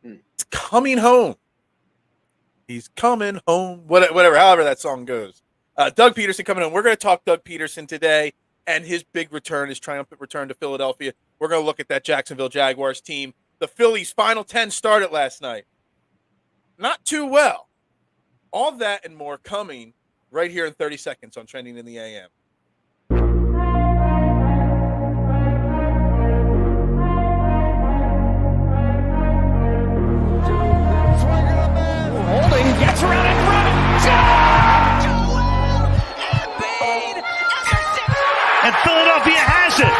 He's coming home. He's coming home. Whatever, however that song goes. Doug Pederson coming home. We're going to talk Doug Pederson today and his big return, his triumphant return to Philadelphia. We're going to look at that Jacksonville Jaguars team. The Phillies' final 10 started last night. Not too well. All that and more coming right here in 30 seconds on Trending in the AM. Holding, gets around in front. Joel Embiid and Philadelphia has it.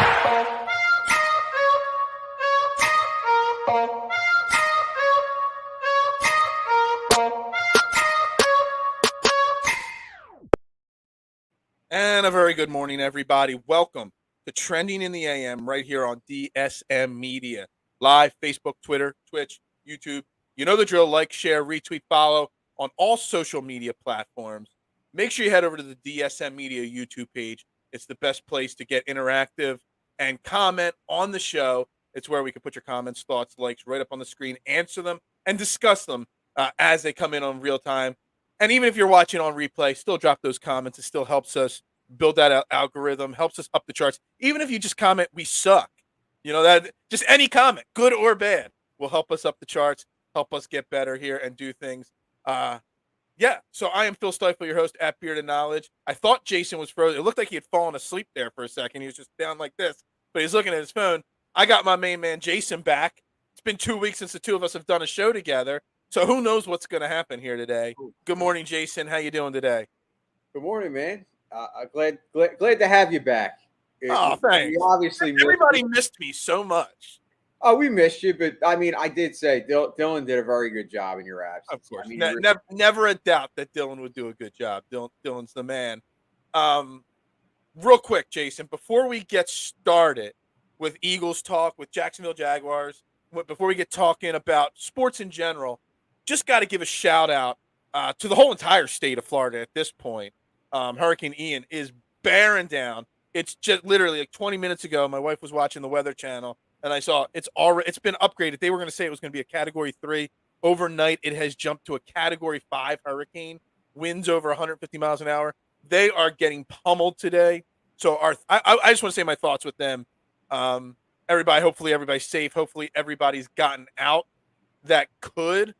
And a very good morning, everybody. Welcome to Trending in the AM right here on DSM Media. Live, Facebook, Twitter, Twitch, YouTube. You know the drill. Like, share, retweet, follow on all social media platforms. Make sure you head over to the DSM Media YouTube page. It's the best place to get interactive and comment on the show. It's where we can put your comments, thoughts, likes right up on the screen, answer them, and discuss them as they come in on real time. And even if you're watching on replay, still drop those comments. It still helps us build that algorithm, helps us up the charts. Even if you just comment, we suck. You know, that just any comment, good or bad, will help us up the charts, help us get better here and do things. So I am Phil Stifle, your host at Beard and Knowledge. I thought Jason was frozen. It looked like he had fallen asleep there for a second. He was just down like this, but he's looking at his phone. I got my main man, Jason, back. It's been 2 weeks since the two of us have done a show together. So who knows what's going to happen here today. Good morning, Jason. How you doing today? Good morning, man. Glad to have you back. Oh, thanks. Everybody missed me so much. Oh, we missed you, but I mean, I did say Dylan did a very good job in your absence. Of course, I mean, never a doubt that Dylan would do a good job. Dylan's the man. Real quick, Jason, before we get started with Eagles talk, with Jacksonville Jaguars, before we get talking about sports in general, just got to give a shout out to the whole entire state of Florida at this point. Hurricane Ian is bearing down. It's just literally like 20 minutes ago. My wife was watching the Weather Channel, and I saw it's been upgraded. They were going to say it was going to be a Category 3. Overnight, it has jumped to a Category 5 hurricane. Winds over 150 miles an hour. They are getting pummeled today. So I just want to say my thoughts with them. Hopefully everybody's safe. Hopefully everybody's gotten out that could,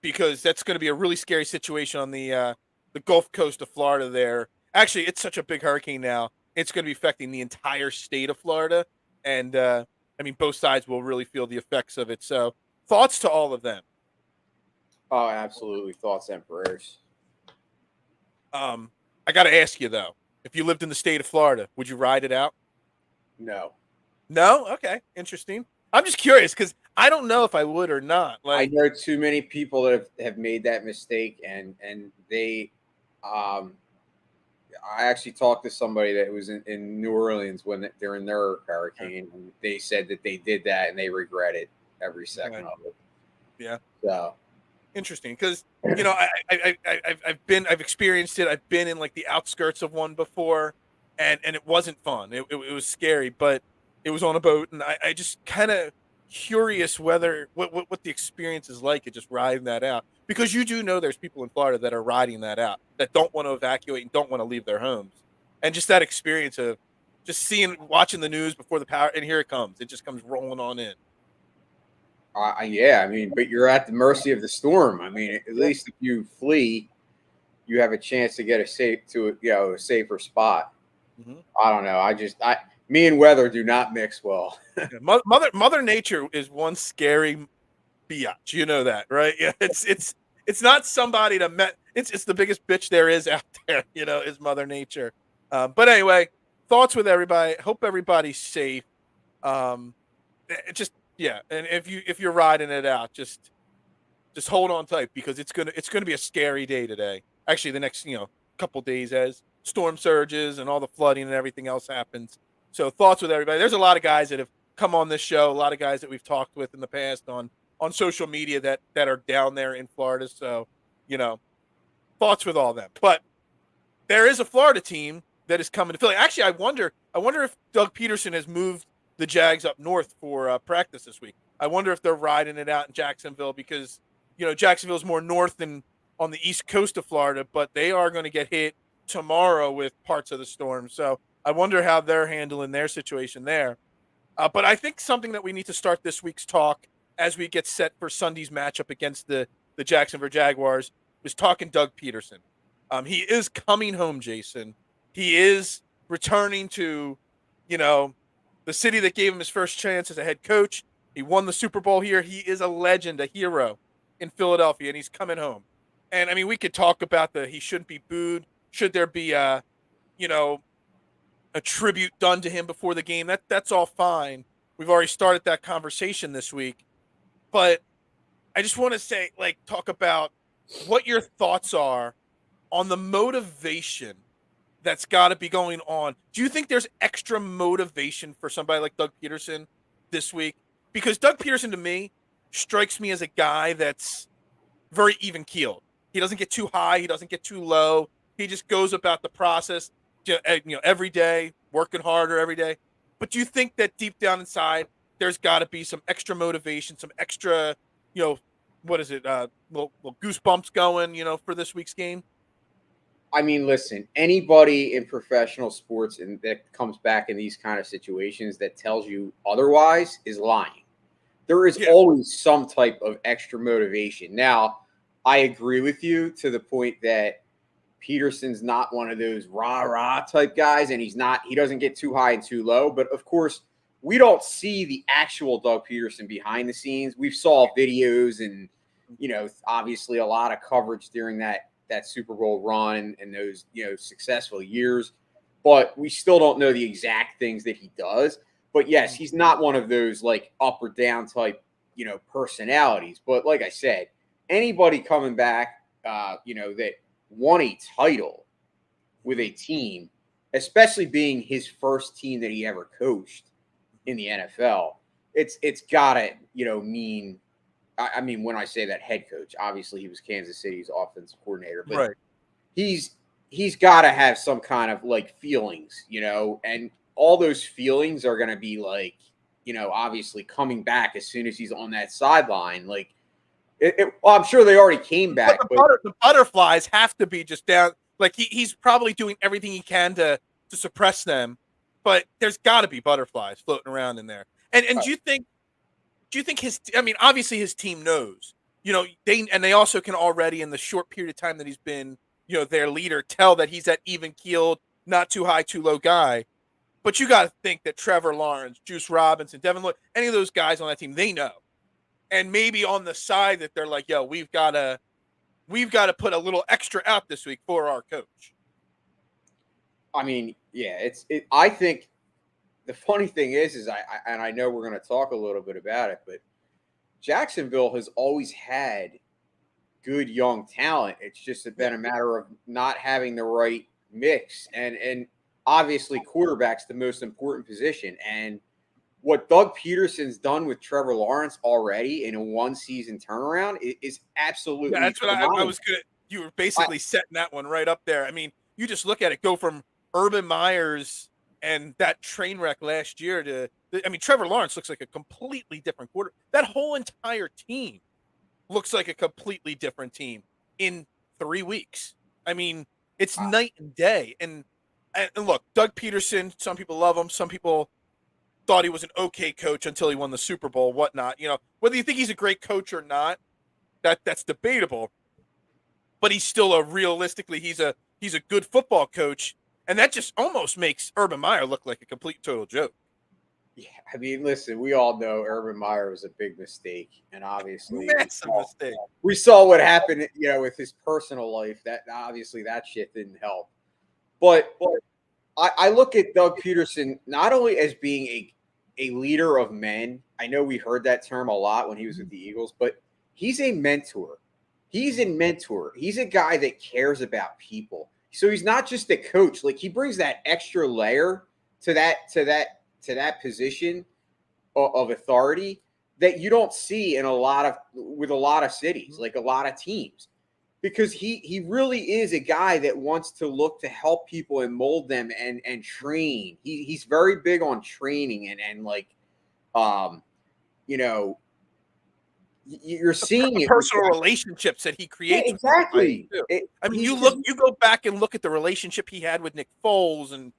because that's going to be a really scary situation on the Gulf Coast of Florida there. Actually, it's such a big hurricane now. It's going to be affecting the entire state of Florida. And, both sides will really feel the effects of it. So thoughts to all of them. Oh, absolutely. Thoughts and prayers. I got to ask you, though, if you lived in the state of Florida, would you ride it out? No. No? Okay. Interesting. I'm just curious because I don't know if I would or not. I know too many people that have made that mistake, and they I actually talked to somebody that was in New Orleans when they're in their hurricane, and they said that they did that and they regret it every second of it. Yeah. So interesting, because I've experienced it. I've been in like the outskirts of one before, and it wasn't fun. It was scary, but it was on a boat, and I just kind of curious what the experience is like of just riding that out, because you do know there's people in Florida that are riding that out that don't want to evacuate and don't want to leave their homes, and just that experience of just watching the news before the power, and here it comes. It just comes rolling on in. But you're at the mercy of the storm. I mean, at least if you flee, you have a chance to get a safer spot. Mm-hmm. I don't know. Me and weather do not mix well. Mother Nature is one scary biatch. You know that, right? Yeah, it's not somebody to met. It's the biggest bitch there is out there. You know, is Mother Nature. But anyway, thoughts with everybody. Hope everybody's safe. And if you're riding it out, just hold on tight, because it's gonna be a scary day today. Actually, the next couple days as storm surges and all the flooding and everything else happens. So thoughts with everybody. There's a lot of guys that have come on this show, a lot of guys that we've talked with in the past on social media that are down there in Florida. So, thoughts with all them. But there is a Florida team that is coming to Philly. Actually, I wonder if Doug Pederson has moved the Jags up north for practice this week. I wonder if they're riding it out in Jacksonville because, Jacksonville's more north than on the east coast of Florida, but they are going to get hit tomorrow with parts of the storm. So I wonder how they're handling their situation there. But I think something that we need to start this week's talk as we get set for Sunday's matchup against the Jacksonville Jaguars is talking Doug Pederson. He is coming home, Jason. He is returning to, the city that gave him his first chance as a head coach. He won the Super Bowl here. He is a legend, a hero in Philadelphia, and he's coming home. And, I mean, we could talk about he shouldn't be booed. Should there be a tribute done to him before the game? That's all fine. We've already started that conversation this week. But I just want to talk about what your thoughts are on the motivation that's got to be going on. Do you think there's extra motivation for somebody like Doug Pederson this week? Because Doug Pederson, to me, strikes me as a guy that's very even-keeled. He doesn't get too high. He doesn't get too low. He just goes about the process, every day, working harder every day. But do you think that deep down inside, there's got to be some extra motivation, some extra, what is it, little goosebumps going, for this week's game? I mean, listen, anybody in professional sports and that comes back in these kind of situations that tells you otherwise is lying. There is always some type of extra motivation. Now, I agree with you to the point that Pederson's not one of those rah-rah type guys, and he doesn't get too high and too low. But, of course, we don't see the actual Doug Pederson behind the scenes. We've saw videos and, obviously a lot of coverage during that Super Bowl run and those, successful years. But we still don't know the exact things that he does. But, yes, he's not one of those, up or down type, personalities. But, like I said, anybody coming back, that won a title with a team, especially being his first team that he ever coached in the NFL, it's gotta, mean, I mean, when I say that head coach, obviously he was Kansas City's offensive coordinator, but right. he's got to have some kind of feelings, and all those feelings are going to be obviously coming back as soon as he's on that sideline. Well, I'm sure they already came back. But the butterflies have to be just down. He's probably doing everything he can to suppress them, but there's got to be butterflies floating around in there. And do you think obviously his team knows, they also can already in the short period of time that he's been, their leader, tell that he's that even keeled, not too high, too low guy. But you got to think that Trevor Lawrence, Juice Robinson, Devin Lloyd, any of those guys on that team, they know. And maybe on the side that they're like, yo, we've got to put a little extra out this week for our coach. I mean, yeah, I think the funny thing is I know we're going to talk a little bit about it, but Jacksonville has always had good young talent. It's just been a matter of not having the right mix. And obviously quarterback's the most important position. And what Doug Pederson's done with Trevor Lawrence already in a one-season turnaround is absolutely phenomenal. That's what I was going to – you were basically setting that one right up there. I mean, you just look at it, go from Urban Meyers and that train wreck last year to – Trevor Lawrence looks like a completely different quarterback. That whole entire team looks like a completely different team in 3 weeks. I mean, it's night and day. And look, Doug Pederson, some people love him. Some people – thought he was an okay coach until he won the Super Bowl, whatnot. Whether you think he's a great coach or not, that's debatable. But he's still realistically, he's a good football coach, and that just almost makes Urban Meyer look like a complete total joke. Yeah, I mean, listen, we all know Urban Meyer was a big mistake, and obviously, massive mistake. We saw what happened, with his personal life. That obviously that shit didn't help. But I look at Doug Pederson not only as being a leader of men. I know we heard that term a lot when he was with the Eagles, but he's a mentor. He's a mentor. He's a guy that cares about people. So he's not just a coach. He brings that extra layer to that position of authority that you don't see in a lot of cities, a lot of teams. Because he really is a guy that wants to look to help people and mold them and train. He's very big on training and you're seeing it with personal relationships that he creates. Yeah, exactly. I mean, you go back and look at the relationship he had with Nick Foles and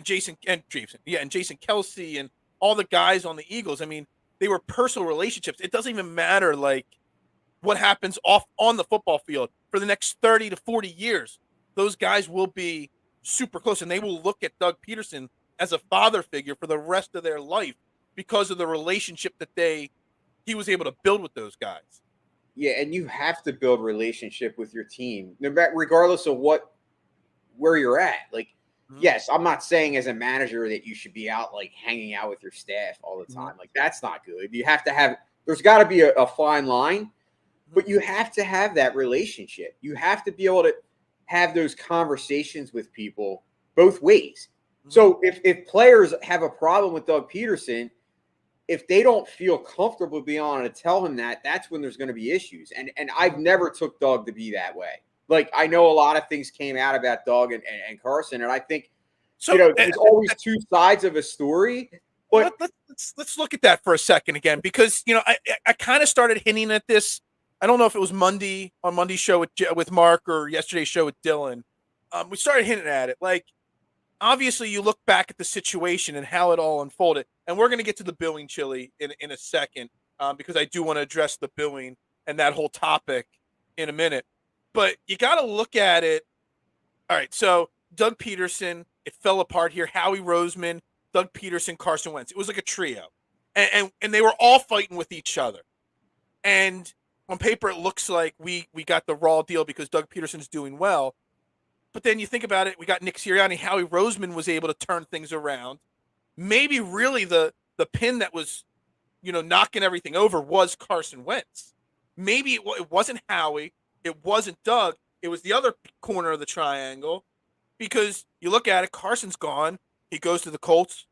Jason Kelsey and all the guys on the Eagles. I mean, they were personal relationships. It doesn't even matter like what happens off on the football field for the next 30 to 40 years. Those guys will be super close, and they will look at Doug Pederson as a father figure for the rest of their life because of the relationship that he was able to build with those guys. Yeah, and you have to build relationship with your team, regardless of where you're at. Like, yes, I'm not saying as a manager that you should be out like hanging out with your staff all the time. Like, that's not good. You have to have. There's got to be a fine line, but you have to have that relationship. You have to be able to have those conversations with people both ways. So if players have a problem with Doug Pederson, if they don't feel comfortable being on to tell him that, that's when there's going to be issues. And I've never took Doug to be that way. Like, I know a lot of things came out about Doug and Carson, and I think there's always two sides of a story. But let's look at that for a second again, because I kind of started hinting at this. I don't know if it was on Monday's show with Mark or yesterday's show with Dylan. We started hinting at it. Like, obviously, you look back at the situation and how it all unfolded, and we're going to get to the booing, Chili, in a second, because I do want to address the booing and that whole topic in a minute. But you got to look at it. All right, so Doug Pederson, it fell apart here. Howie Roseman, Doug Pederson, Carson Wentz. It was like a trio, and they were all fighting with each other. And on paper, it looks like we got the raw deal because Doug Pederson's doing well. But then you think about it, we got Nick Sirianni. Howie Roseman was able to turn things around. Maybe really the pin that was, knocking everything over was Carson Wentz. Maybe it wasn't Howie. It wasn't Doug. It was the other corner of the triangle, because you look at it, Carson's gone. He goes to the Colts,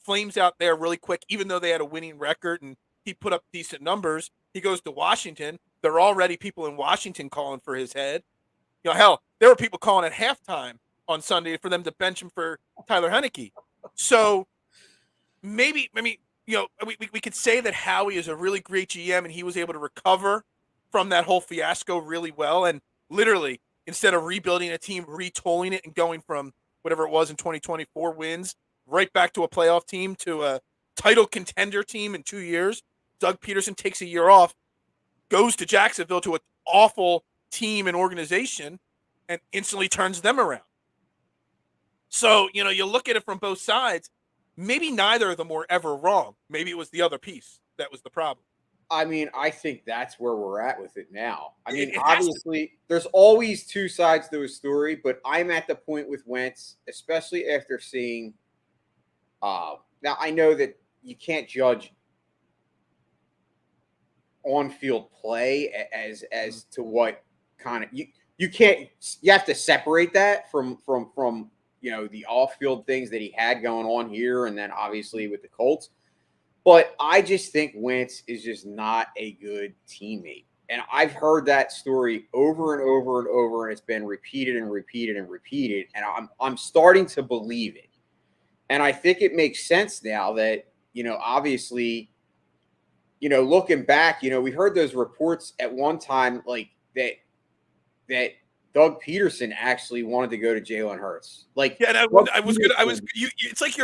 flames out there really quick, even though they had a winning record and he put up decent numbers. He goes to Washington. There are already people in Washington calling for his head. Hell, there were people calling at halftime on Sunday for them to bench him for Tyler Heineke. So maybe, we could say that Howie is a really great GM and he was able to recover from that whole fiasco really well. And literally, instead of rebuilding a team, retooling it and going from whatever it was in 2024 wins right back to a playoff team to a title contender team in 2 years, Doug Pederson takes a year off, goes to Jacksonville to an awful team and organization, and instantly turns them around. So, you look at it from both sides. Maybe neither of them were ever wrong. Maybe it was the other piece that was the problem. I mean, I think that's where we're at with it now. I mean, obviously, there's always two sides to a story, but I'm at the point with Wentz, especially after seeing now I know that you can't judge on-field play as to what kind of you can't, you have to separate that from the off-field things that he had going on here, and then obviously with the Colts. But I just think Wentz is just not a good teammate. And I've heard that story over and over and over, and it's been repeated and repeated and repeated. And I'm starting to believe it. And I think it makes sense now that, obviously, looking back, we heard those reports at one time, like that Doug Pederson actually wanted to go to Jalen Hurts. Like, yeah, and it's like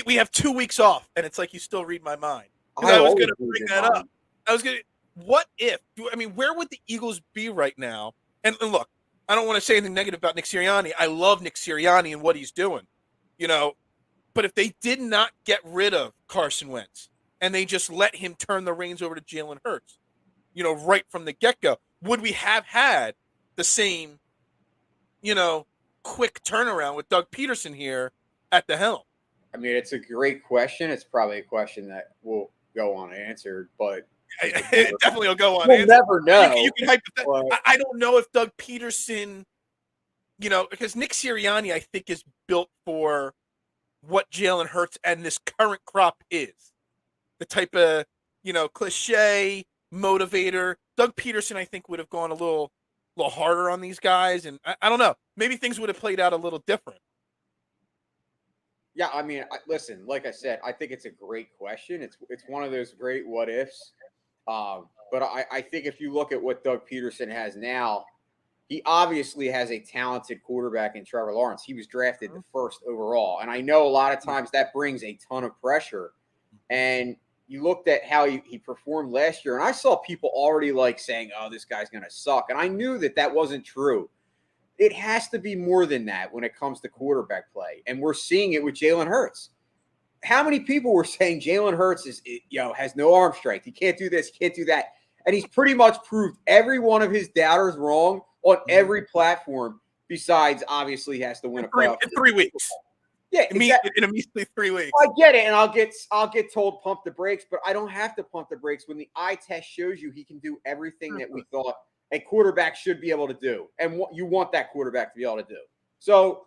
we have 2 weeks off, and it's like you still read my mind. I was going to bring that up. What if? Where would the Eagles be right now? And look, I don't want to say anything negative about Nick Sirianni. I love Nick Sirianni and what he's doing, But if they did not get rid of Carson Wentz and they just let him turn the reins over to Jalen Hurts, right from the get-go, would we have had the same, quick turnaround with Doug Pederson here at the helm? I mean, it's a great question. It's probably a question that will go unanswered, but it definitely will go on. We'll never know. You can I don't know if Doug Pederson, because Nick Sirianni, I think, is built for what Jalen Hurts and this current crop is. The type of, cliche motivator. Doug Pederson, I think, would have gone a little harder on these guys, and I don't know. Maybe things would have played out a little different. Yeah, listen, like I said, I think it's a great question. It's one of those great what ifs. But I think if you look at what Doug Pederson has now, he obviously has a talented quarterback in Trevor Lawrence. He was drafted the first overall. And I know a lot of times that brings a ton of pressure. And you looked at how he performed last year, and I saw people already like saying, oh, this guy's going to suck. And I knew that wasn't true. It has to be more than that when it comes to quarterback play. And we're seeing it with Jalen Hurts. How many people were saying Jalen Hurts has no arm strength? He can't do this, can't do that. And he's pretty much proved every one of his doubters wrong on every platform, besides obviously he has to win a playoff. In 3 weeks. Yeah, exactly. In immediately 3 weeks. I get it, and I'll get told pump the brakes, but I don't have to pump the brakes when the eye test shows you he can do everything that we thought a quarterback should be able to do, and you want that quarterback to be able to do. So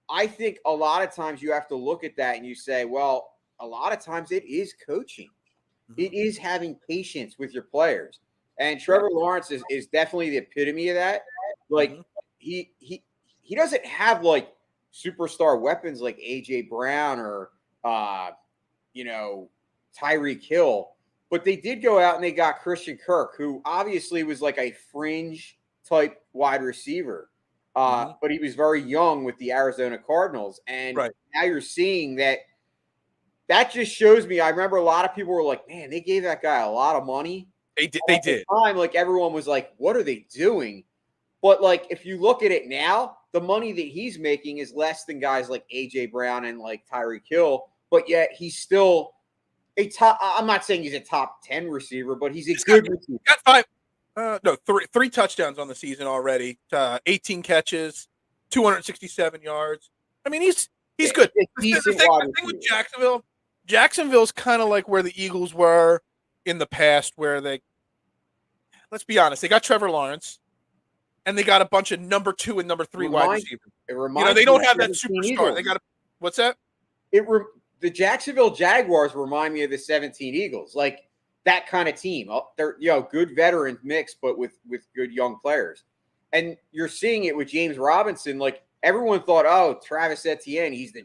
I think a lot of times you have to look at that and you say, well, a lot of times it is coaching. It is having patience with your players. And Trevor Lawrence is definitely the epitome of that. Like he doesn't have like superstar weapons like AJ Brown or Tyreek Hill, but they did go out and they got Christian Kirk, who obviously was like a fringe type wide receiver. But he was very young with the Arizona Cardinals. And now you're seeing that just shows me. I remember a lot of people were like, man, they gave that guy a lot of money. They did. At the time, like everyone was like, what are they doing? But like, if you look at it now, the money that he's making is less than guys like AJ Brown and like Tyreek Hill, but yet he's still a top. I'm not saying he's a top 10 receiver, but he's good receiver. Got three touchdowns on the season already. 18 catches, 267 yards. I mean, he's good. The thing with Jacksonville's kind of like where the Eagles were in the past, where let's be honest, they got Trevor Lawrence. And they got a bunch of number 2 and number 3 wide receivers. They don't have that superstar. Eagles. They got what's that? The Jacksonville Jaguars remind me of the 17 Eagles, like that kind of team. They're good veteran mix, but with good young players. And you're seeing it with James Robinson. Like everyone thought, oh, Travis Etienne, he's the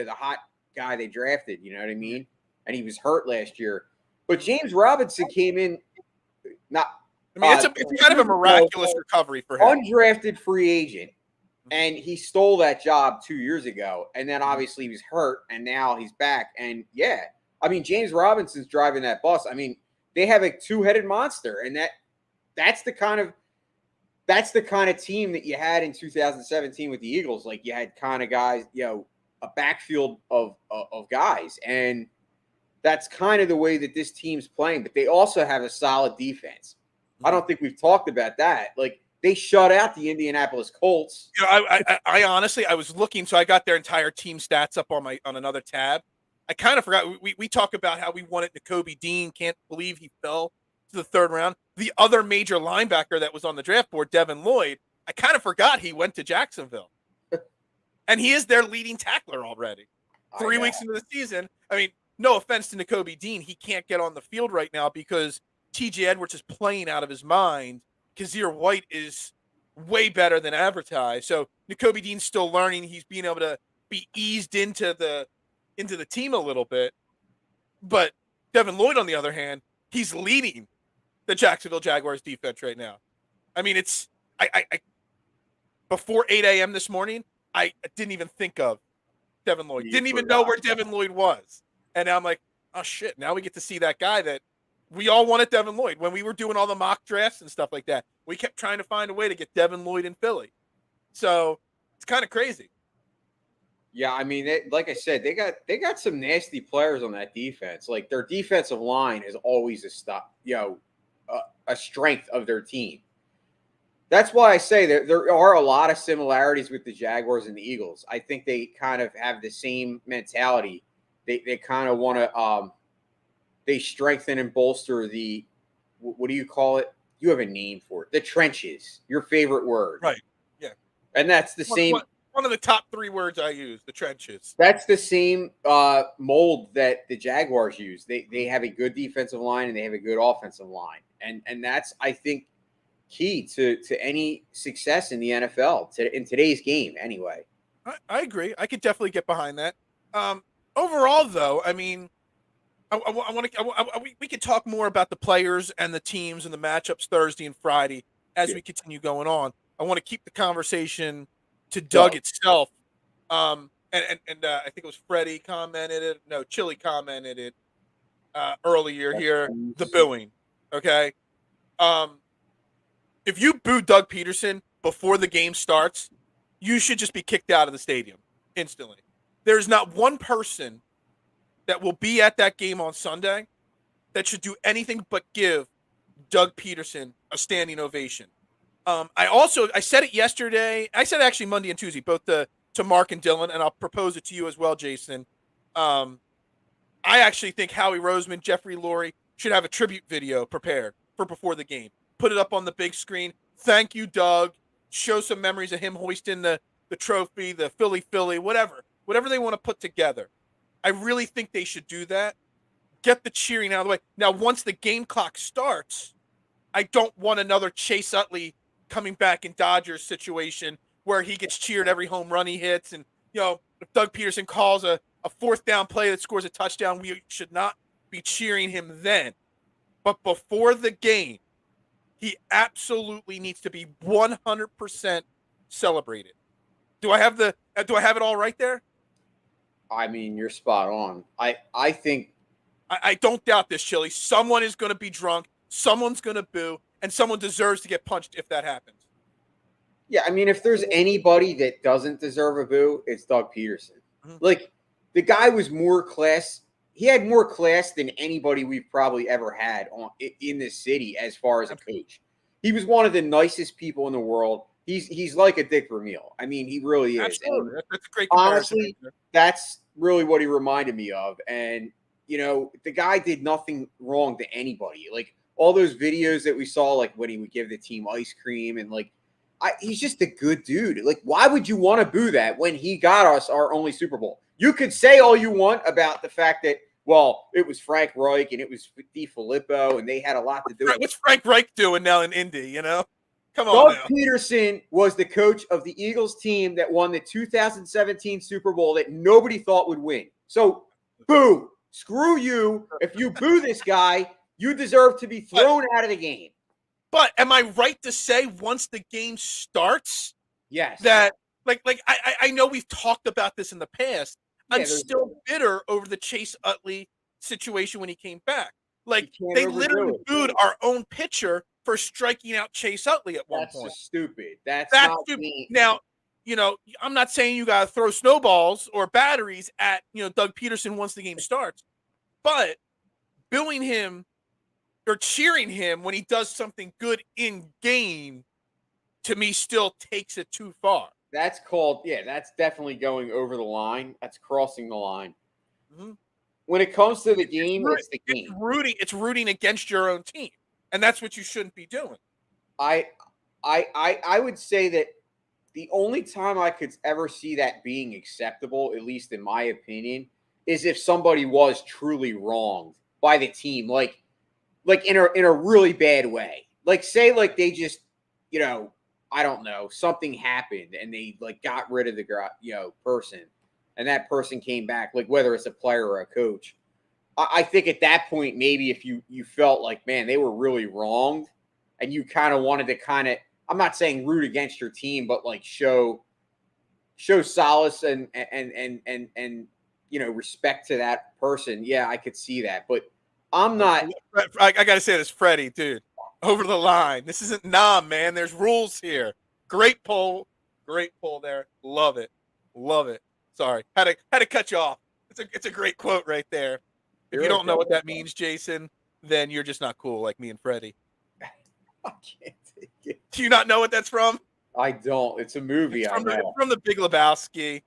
hot guy they drafted. You know what I mean? And he was hurt last year, but James Robinson came in not. I mean, it's kind of a miraculous recovery for him. Undrafted free agent, and he stole that job 2 years ago. And then obviously he was hurt, and now he's back. And yeah, I mean, James Robinson's driving that bus. I mean, they have a two-headed monster, and that's the kind of team that you had in 2017 with the Eagles. Like you had kind of guys, a backfield of guys, and that's kind of the way that this team's playing. But they also have a solid defense. I don't think we've talked about that. Like they shut out the Indianapolis Colts. I honestly, I was looking, so I got their entire team stats up on another tab. I kind of forgot. We talk about how we wanted Nakobe Dean. Can't believe he fell to the third round. The other major linebacker that was on the draft board, Devin Lloyd, I kind of forgot he went to Jacksonville. And he is their leading tackler already. 3 weeks into the season. I mean, no offense to Nakobe Dean. He can't get on the field right now because TJ Edwards is playing out of his mind. Kazir White is way better than advertised. So Nakobe Dean's still learning. He's being able to be eased into the team a little bit. But Devin Lloyd, on the other hand, he's leading the Jacksonville Jaguars defense right now. I mean, it's I before 8 a.m. this morning, I didn't even think of Devin Lloyd. Didn't even know where Devin Lloyd was. And now I'm like, oh shit, now we get to see that guy that we all wanted Devin Lloyd. When we were doing all the mock drafts and stuff like that, we kept trying to find a way to get Devin Lloyd in Philly. So it's kind of crazy. Yeah, I mean, like I said, they got some nasty players on that defense. Like their defensive line is always a strength of their team. That's why I say there are a lot of similarities with the Jaguars and the Eagles. I think they kind of have the same mentality. They kind of want to they strengthen and bolster the, what do you call it? You have a name for it. The trenches, your favorite word. Right. Yeah. And that's the same. One of the top 3 words I use, the trenches. That's the same mold that the Jaguars use. They have a good defensive line and they have a good offensive line. And that's, I think, key to any success in the NFL, in today's game anyway. I agree. I could definitely get behind that. Overall, though, I mean, We could talk more about the players and the teams and the matchups Thursday and Friday as we continue going on. I want to keep the conversation to Doug itself. I think it was Freddie commented it. No, Chili commented it earlier here. The booing. Okay. If you boo Doug Pederson before the game starts, you should just be kicked out of the stadium instantly. There's not one person that will be at that game on Sunday that should do anything but give Doug Pederson a standing ovation. I said it yesterday. I said it actually Monday and Tuesday, both to Mark and Dylan, and I'll propose it to you as well, Jason. I actually think Howie Roseman, Jeffrey Lurie should have a tribute video prepared for before the game. Put it up on the big screen. Thank you, Doug. Show some memories of him hoisting the trophy, the Philly, whatever they want to put together. I really think they should do that. Get the cheering out of the way. Now, once the game clock starts, I don't want another Chase Utley coming back in Dodgers situation where he gets cheered every home run he hits. And, if Doug Pederson calls a fourth down play that scores a touchdown, we should not be cheering him then. But before the game, he absolutely needs to be 100% celebrated. Do I have it all right there? I mean, you're spot on. I think I don't doubt this, Chili. Someone is going to be drunk, someone's going to boo, and someone deserves to get punched if that happens. Yeah, I mean, if there's anybody that doesn't deserve a boo, it's Doug Pederson. Mm-hmm. Like, the guy was more class. He had more class than anybody we've probably ever had in this city as far as a coach. He was one of the nicest people in the world. He's like a Dick Vermeil. I mean, he really is. Absolutely. That's a great comparison. Honestly, that's really what he reminded me of. And, the guy did nothing wrong to anybody. Like, all those videos that we saw, like when he would give the team ice cream and, like, he's just a good dude. Like, why would you want to boo that when he got us our only Super Bowl? You could say all you want about the fact that, well, it was Frank Reich and it was DiFilippo and they had a lot to do with it. What's Frank Reich doing now in Indy, Come on. Doug Pederson was the coach of the Eagles team that won the 2017 Super Bowl that nobody thought would win. So, boo. Screw you. If you boo this guy, you deserve to be thrown out of the game. But am I right to say once the game starts, yes, that I know we've talked about this in the past. Yeah, I'm still bitter over the Chase Utley situation when he came back. Like, they literally booed our own pitcher for striking out Chase Utley at one point. That's stupid. That's stupid. Now, I'm not saying you got to throw snowballs or batteries at, Doug Pederson once the game starts, but booing him or cheering him when he does something good in game, to me, still takes it too far. That's definitely going over the line. That's crossing the line. Mm-hmm. When it comes to the game, it's the game. It's rooting against your own team, and that's what you shouldn't be doing. I would say that the only time I could ever see that being acceptable, at least in my opinion, is if somebody was truly wronged by the team, like in a really bad way. Like, say, like, they just, I don't know, something happened and they, like, got rid of the person, and that person came back, like, whether it's a player or a coach. I think at that point, maybe if you felt like, man, they were really wronged, and you kind of wanted to I'm not saying root against your team, but, like, show solace and respect to that person. Yeah, I could see that, but I'm not. I got to say this, Freddie, dude, over the line. This isn't man. There's rules here. Great poll there. Love it. Sorry, had to cut you off. It's a great quote right there. If you don't know what that means, Jason, then you're just not cool like me and Freddie. I can't take it. Do you not know what that's from? I don't. It's a movie. It's from the Big Lebowski.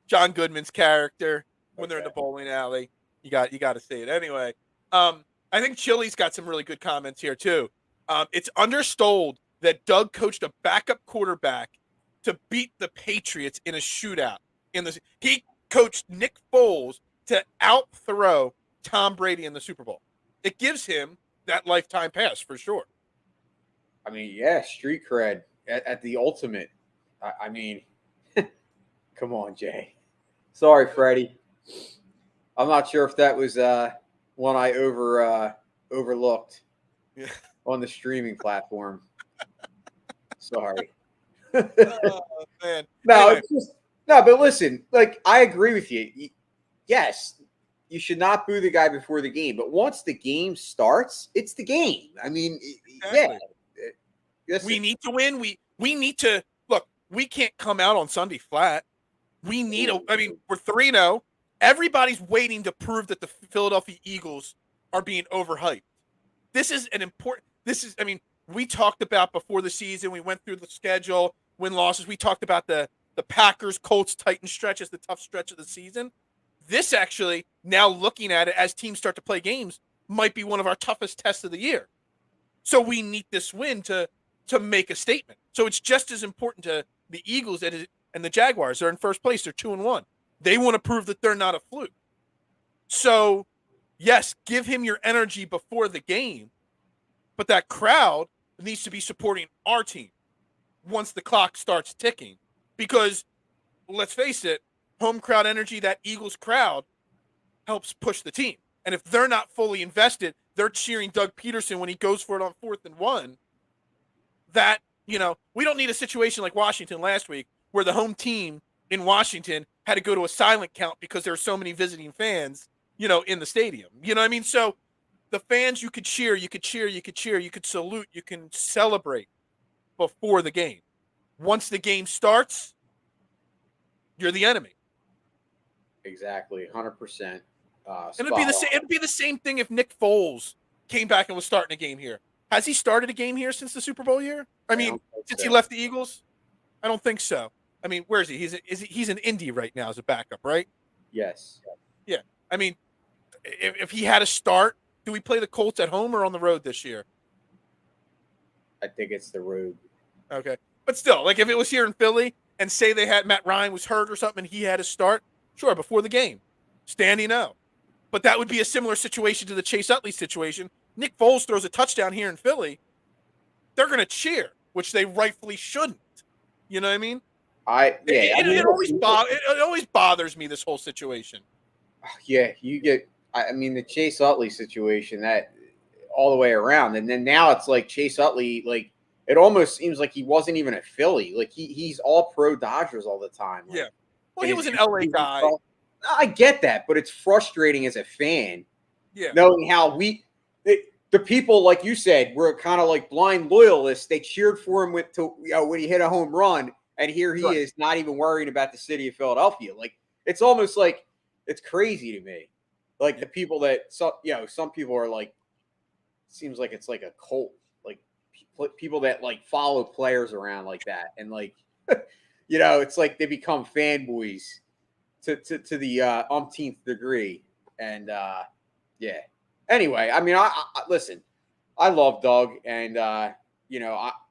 John Goodman's character when they're in the bowling alley. You got to see it anyway. I think Chili's got some really good comments here too. It's understood that Doug coached a backup quarterback to beat the Patriots in a shootout. He coached Nick Foles to outthrow Tom Brady in the Super Bowl. It gives him that lifetime pass for sure. I mean, yeah, street cred at the ultimate. I mean, come on, Jay. Sorry, Freddie. I'm not sure if that was one I overlooked Yeah. on the streaming platform. Sorry. Oh, man. No, Anyway, it's just no. But listen, like I agree with you. Yes, you should not boo the guy before the game, but once the game starts, it's the game. I mean, yeah. exactly. Listen, We need to win. We need to look. We can't come out on Sunday flat. We need a. I mean, we're 3-0. Everybody's waiting to prove that the Philadelphia Eagles are being overhyped. This is an important. This is. I mean, we talked about before the season. We went through the schedule, win losses. We talked about the Packers, Colts, Titans stretch as the tough stretch of the season. This actually, now looking at it as teams start to play games, might be one of our toughest tests of the year. So we need this win to make a statement. So it's just as important to the Eagles and the Jaguars. They're in first place. They're 2-1. They want to prove that they're not a fluke. So, yes, give him your energy before the game, but that crowd needs to be supporting our team once the clock starts ticking. Because, let's face it, home crowd energy, that Eagles crowd, helps push the team. And if they're not fully invested, they're cheering Doug Pederson when he goes for it on 4th and 1. That, we don't need a situation like Washington last week where the home team in Washington had to go to a silent count because there are so many visiting fans, in the stadium. You know what I mean? So the fans, you could cheer, you could salute, you can celebrate before the game. Once the game starts, you're the enemy. exactly, 100%. And it'd be the same thing if Nick Foles came back and was starting a game here. Has he started a game here since the Super Bowl year? I mean, since he left the Eagles? I don't think so. I mean, where is he? He's in Indy right now as a backup, right? Yes. Yeah. I mean, if he had a start, do we play the Colts at home or on the road this year? I think it's the road. Okay. But still, like if it was here in Philly and say they had Matt Ryan was hurt or something and he had a start, sure, before the game. Standing out. But that would be a similar situation to the Chase Utley situation. Nick Foles throws a touchdown here in Philly. They're going to cheer, which they rightfully shouldn't. You know what I mean? It always bothers me, this whole situation. Yeah, you get. I mean, the Chase Utley situation, that all the way around, and then now it's like Chase Utley, like it almost seems like he wasn't even a Philly. Like he's all pro Dodgers all the time. Like, yeah. Well, he was an LA guy. I get that, but it's frustrating as a fan, knowing how the people, like you said, were kind of like blind loyalists. They cheered for him when he hit a home run, and here he is, not even worrying about the city of Philadelphia. Like it's almost like it's crazy to me. Like the people that some people are like, seems like it's like a cult. Like people that like follow players around like that, and like it's like they become fanboys. To the umpteenth degree, and yeah. Anyway, I mean, I listen. I love Doug, and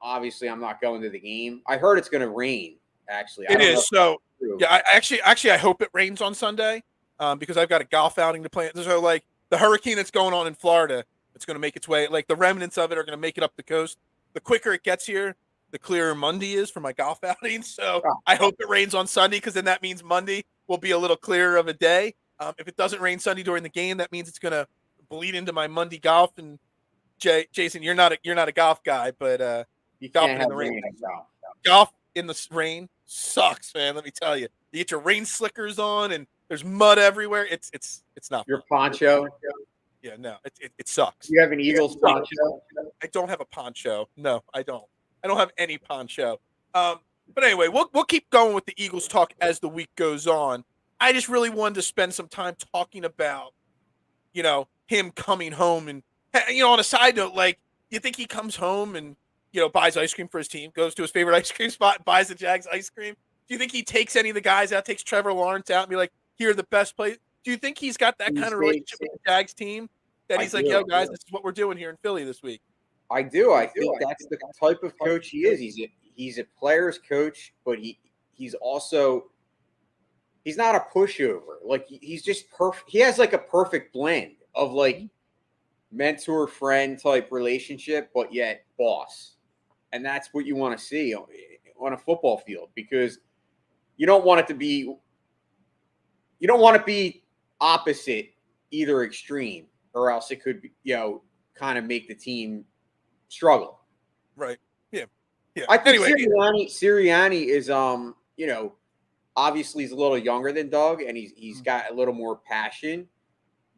obviously I'm not going to the game. I heard it's going to rain. Actually, it is. So yeah, I hope it rains on Sunday, because I've got a golf outing to play. So like the hurricane that's going on in Florida, it's going to make its way. Like the remnants of it are going to make it up the coast. The quicker it gets here, the clearer Monday is for my golf outing. So I hope it rains on Sunday, because then that means Monday will be a little clearer of a day. If it doesn't rain Sunday during the game, that means it's going to bleed into my Monday golf. And Jason, you're not a golf guy, but you golf can't in the rain. Golf in the rain sucks, man. Let me tell you. You get your rain slickers on, and there's mud everywhere. It's not your fun. poncho. Yeah, no, it sucks. You have an Eagles poncho? I don't have a poncho. No, I don't. I don't have any poncho. But anyway, we'll keep going with the Eagles talk as the week goes on. I just really wanted to spend some time talking about, him coming home. And, on a side note, like, you think he comes home and, buys ice cream for his team, goes to his favorite ice cream spot, buys the Jags ice cream? Do you think he takes any of the guys out, takes Trevor Lawrence out and be like, here are the best plays? Do you think he's got that kind of relationship with the Jags team that he's like, yo, guys, this is what we're doing here in Philly this week? I do. I think that's the type of coach he is. He's a player's coach, but he's also he's not a pushover. Like he's just perfect. He has like a perfect blend of like mentor friend type relationship, but yet boss. And that's what you want to see on a football field, because you don't want to be opposite either extreme, or else it could, kind of make the team struggle. Right. Yeah. Yeah. I think Anyway, Sirianni is, obviously he's a little younger than Doug, and he's got a little more passion,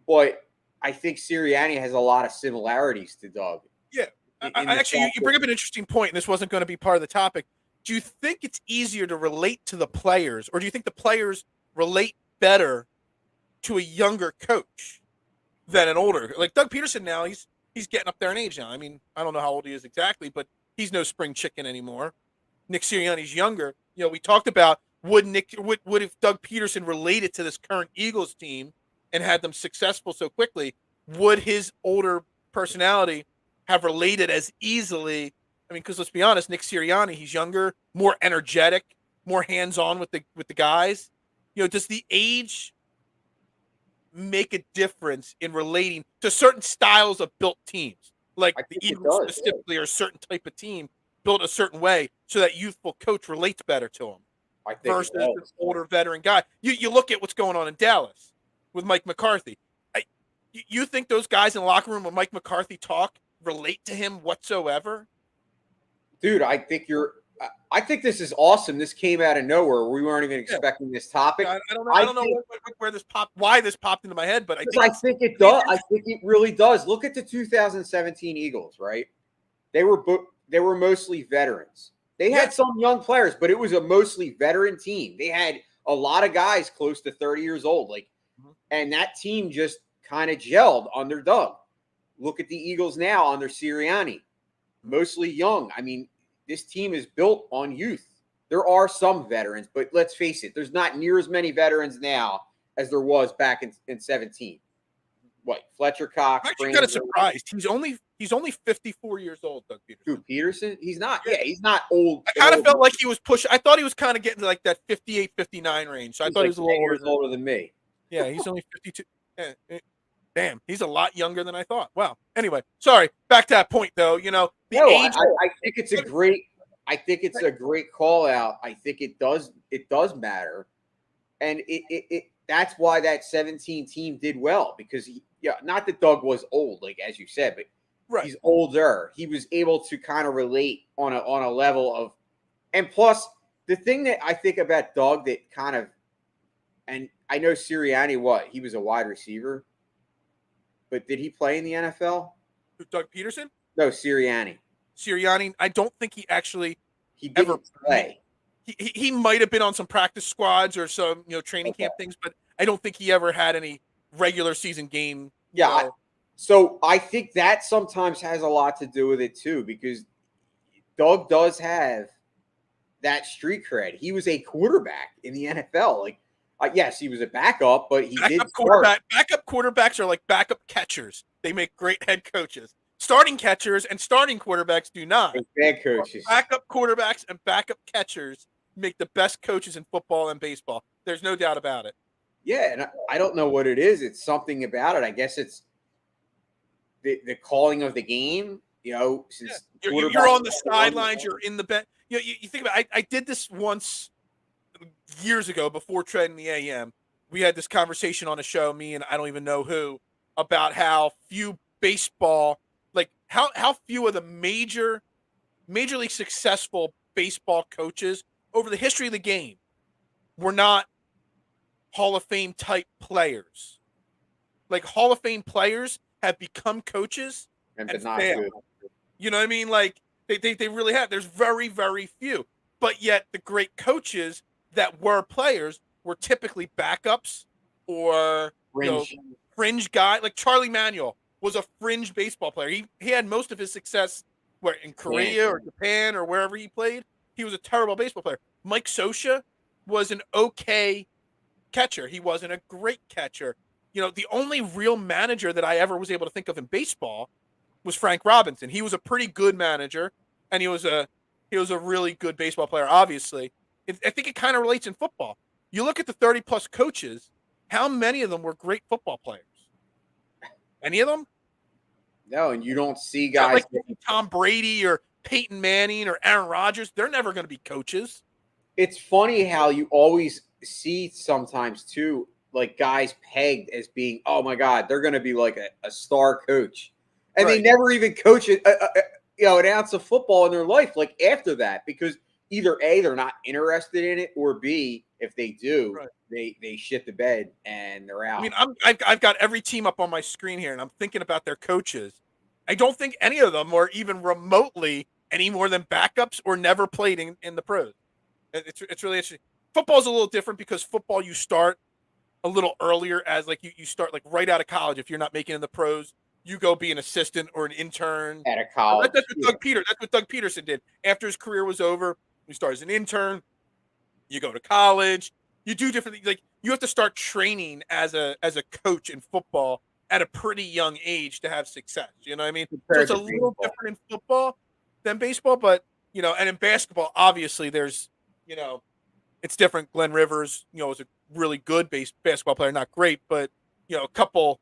but I think Sirianni has a lot of similarities to Doug. yeah. Actually, you bring up an interesting point, and this wasn't going to be part of the topic. Do you think it's easier to relate to the players, or do you think the players relate better to a younger coach than an older? Like Doug Pederson now, he's getting up there in age now. I mean, I don't know how old he is exactly, but he's no spring chicken anymore. Nick Sirianni's younger. We talked about would if Doug Pederson related to this current Eagles team and had them successful so quickly, would his older personality have related as easily? I mean, because let's be honest, Nick Sirianni, he's younger, more energetic, more hands-on with the guys. Does the age make a difference in relating to certain styles of built teams? Like the Eagles specifically are a certain type of team built a certain way so that youthful coach relates better to them versus this older veteran guy. You look at what's going on in Dallas with Mike McCarthy. You think those guys in the locker room when Mike McCarthy talk relate to him whatsoever? Dude, I think this is awesome. This came out of nowhere. We weren't even expecting this topic. I don't know why this popped into my head, but I think it does. I think it really does. Look at the 2017 Eagles, right? They were mostly veterans. They had some young players, but it was a mostly veteran team. They had a lot of guys close to 30 years old, and that team just kind of gelled under Doug. Look at the Eagles now under Sirianni. Mostly young. I mean, this team is built on youth. There are some veterans, but let's face it, there's not near as many veterans now as there was back in 17. What, Fletcher Cox? I'm actually kind of surprised. He's only 54 years old, Doug Pederson. Who, Pederson? He's not. Yeah, he's not old. I kind of felt like he was pushing. I thought he was kind of getting to like that 58, 59 range. So I thought he was a little older than me. Yeah, he's only 52. Damn, he's a lot younger than I thought. Wow. Anyway, sorry. Back to that point, though. Age. I think it's a great. I think it's a great call out. I think it does matter, and it that's why that 17 team did well because not that Doug was old, like as you said, but he's older. He was able to kind of relate on a level of, and plus the thing that I think about Doug that kind of, and I know Sirianni, he was a wide receiver. But did he play in the NFL? Doug Pederson? No, Sirianni. I don't think he actually ever play. He might have been on some practice squads or some training camp things, but I don't think he ever had any regular season game. Yeah. So I think that sometimes has a lot to do with it too, because Doug does have that street cred. He was a quarterback in the NFL. Yes, he was a backup, but he did start. Backup quarterbacks are like backup catchers. They make great head coaches. Starting catchers and starting quarterbacks do not. Bad coaches. Backup quarterbacks and backup catchers make the best coaches in football and baseball. There's no doubt about it. Yeah, and I don't know what it is. It's something about it. I guess it's the calling of the game. Since you're on the sidelines, you're in the bench. You think about. I did this once. Years ago, before Trending the AM, we had this conversation on a show, me and I don't even know who, about how few baseball, like how few of the majorly successful baseball coaches over the history of the game were not Hall of Fame type players. Like Hall of Fame players have become coaches and not failed. Good. You know what I mean? Like they really have. There's very, very few. But yet the great coaches that were players were typically backups or fringe guy. Like Charlie Manuel was a fringe baseball player. He had most of his success in Korea or Japan or wherever he played. He was a terrible baseball player. Mike Scioscia was an okay catcher. He wasn't a great catcher. The only real manager that I ever was able to think of in baseball was Frank Robinson. He was a pretty good manager, and he was a really good baseball player, obviously. I think it kind of relates in football. You look at the 30-plus coaches, how many of them were great football players? Any of them? No, and you don't see guys like Tom Brady or Peyton Manning or Aaron Rodgers. They're never going to be coaches. It's funny how you always see sometimes, too, like guys pegged as being, oh my God, they're going to be like a star coach, and Right. they never even coach an ounce of football in their life. Like after that, because either A, they're not interested in it, or B, if they do, Right. they shit the bed and they're out. I mean, I've got every team up on my screen here, and I'm thinking about their coaches. I don't think any of them are even remotely any more than backups or never played in the pros. It's really interesting. Football's a little different because football you start a little earlier, as like you start like right out of college. If you're not making it in the pros, you go be an assistant or an intern. At a college. That's what Doug Pederson did after his career was over. He started as an intern. You go to college. You do different things. Like you have to start training as a coach in football at a pretty young age to have success. You know what I mean? So it's a little different in football than baseball, but and in basketball, obviously there's it's different. Glenn Rivers, is a really good basketball player, not great, but a couple,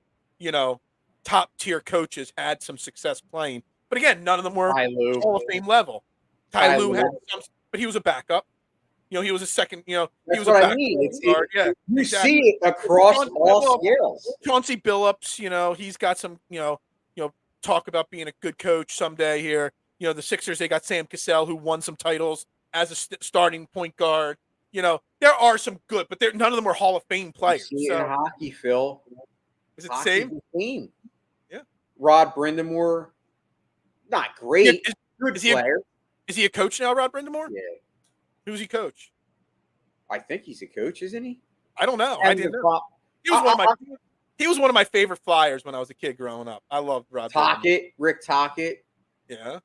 top tier coaches had some success playing. But again, none of them were Hall of Fame level. Ty Lue had some, but he was a backup. He was a second. He That's was what a I mean. yeah, you exactly. see it across all scales. Chauncey Billups, he's got some, talk about being a good coach someday here. The Sixers, they got Sam Cassell, who won some titles as a starting point guard. There are some good, but none of them are Hall of Fame players. You see it in hockey, Phil. Is it the same? Yeah. Rod Brindamore, not great. Good player. Is he a coach now, Rod Brindamore? Yeah. Who's he coach? I think he's a coach, isn't he? I don't know. I didn't know. He was one of my favorite Flyers when I was a kid growing up. I loved Rod Tocchet, Rick Tocchet. Yeah.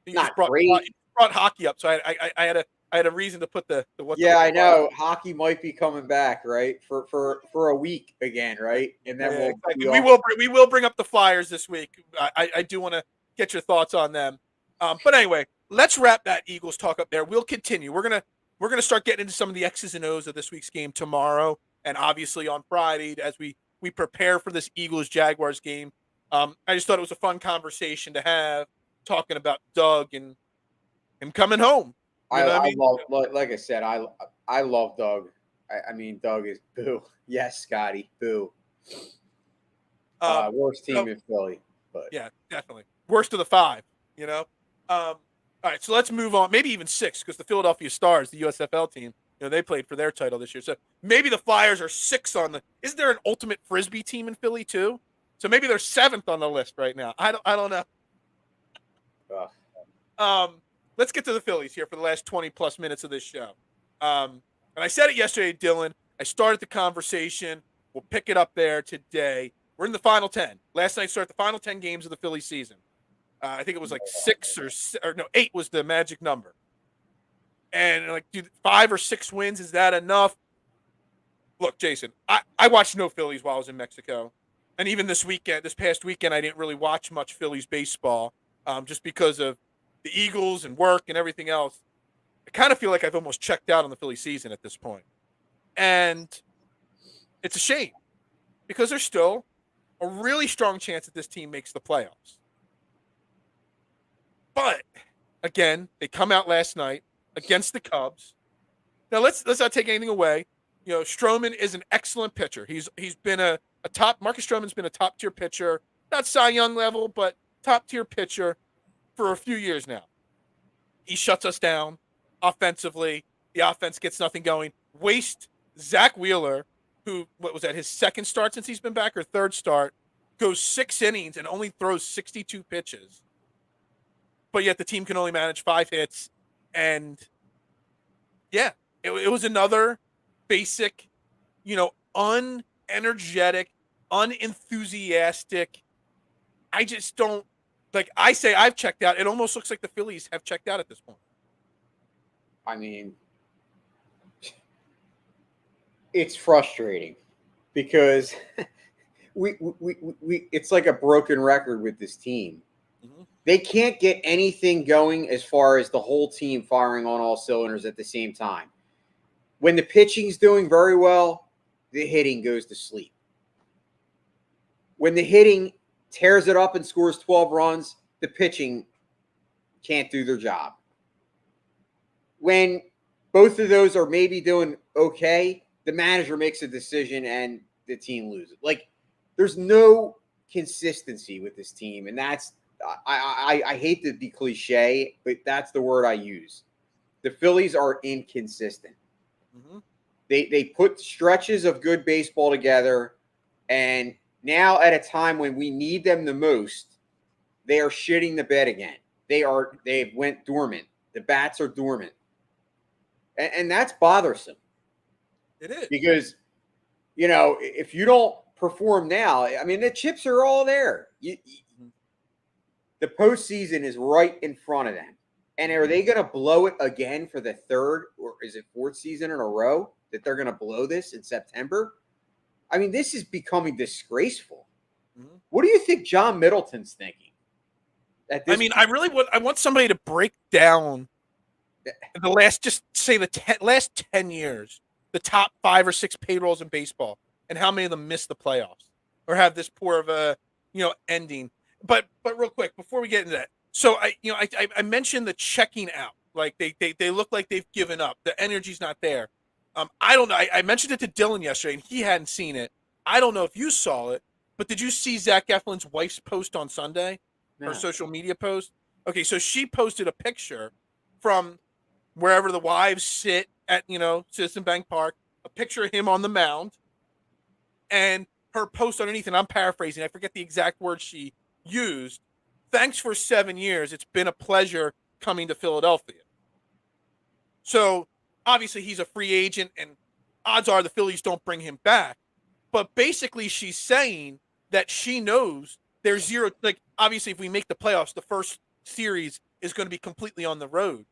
He not great. He brought hockey up, so I had a reason to put the what. Yeah, I know. Hockey might be coming back, right? For a week again, right? And then we will bring up the Flyers this week. I do want to get your thoughts on them. But anyway, let's wrap that Eagles talk up there. We'll continue. We're gonna start getting into some of the X's and O's of this week's game tomorrow, and obviously on Friday as we prepare for this Eagles Jaguars game. I just thought it was a fun conversation to have, talking about Doug and him coming home. I love, like I said, I love Doug. I mean, Doug is boo. Yes, Scotty, boo. Worst team in Philly, but yeah, definitely worst of the 5. All right, so let's move on. Maybe even 6, because the Philadelphia Stars, the USFL team, they played for their title this year. So maybe the Flyers are 6 on the. Isn't there an ultimate frisbee team in Philly too? So maybe they're 7th on the list right now. I don't know. Let's get to the Phillies here for the last 20 plus minutes of this show. And I said it yesterday, Dylan. I started the conversation. We'll pick it up there today. We're in the final 10. Last night started the final 10 games of the Phillies season. I think it was like 8 was the magic number. And like, dude, 5 or 6 wins, is that enough? Look, Jason, I watched no Phillies while I was in Mexico. And even this past weekend, I didn't really watch much Phillies baseball, just because of the Eagles and work and everything else. I kind of feel like I've almost checked out on the Philly season at this point. And it's a shame, because there's still a really strong chance that this team makes the playoffs. But again, they come out last night against the Cubs. Now let's not take anything away. Stroman is an excellent pitcher. He's been a top. Marcus Stroman's been a top tier pitcher, not Cy Young level, but top tier pitcher for a few years now. He shuts us down offensively. The offense gets nothing going. Waste Zach Wheeler, who, what was that, his second start since he's been back, or third start, goes 6 innings and only throws 62 pitches. But yet the team can only manage 5 hits. And yeah, it was another basic, unenergetic, unenthusiastic. I just don't, like I say, I've checked out. It almost looks like the Phillies have checked out at this point. I mean, it's frustrating because we it's like a broken record with this team. Mm-hmm. They can't get anything going as far as the whole team firing on all cylinders at the same time. When the pitching's doing very well, the hitting goes to sleep. When the hitting tears it up and scores 12 runs, the pitching can't do their job. When both of those are maybe doing okay, the manager makes a decision and the team loses. Like, there's no consistency with this team, and that's I hate to be cliche, but that's the word I use. The Phillies are inconsistent. Mm-hmm. They put stretches of good baseball together, and now at a time when we need them the most, they are shitting the bed again. They went dormant. The bats are dormant, and that's bothersome. It is. Because, if you don't perform now, I mean, the chips are all there. The postseason is right in front of them. And are they going to blow it again for the third, or is it fourth season in a row that they're going to blow this in September? I mean, this is becoming disgraceful. Mm-hmm. What do you think John Middleton's thinking? I mean, I want somebody to break down the last 10 years, the top 5 or 6 payrolls in baseball, and how many of them miss the playoffs or have this poor of a, ending. But real quick, before we get into that, so I mentioned the checking out. Like they look like they've given up. The energy's not there. I don't know. I mentioned it to Dylan yesterday, and he hadn't seen it. I don't know if you saw it, but did you see Zach Eflin's wife's post on Sunday? No. Her social media post? Okay, so she posted a picture from wherever the wives sit at, Citizen Bank Park, a picture of him on the mound, and her post underneath, and I'm paraphrasing, I forget the exact words she used. Thanks for 7 years. It's been a pleasure coming to Philadelphia. So obviously he's a free agent, and odds are the Phillies don't bring him back. But basically she's saying that she knows there's zero, like, obviously if we make the playoffs, the first series is going to be completely on the road.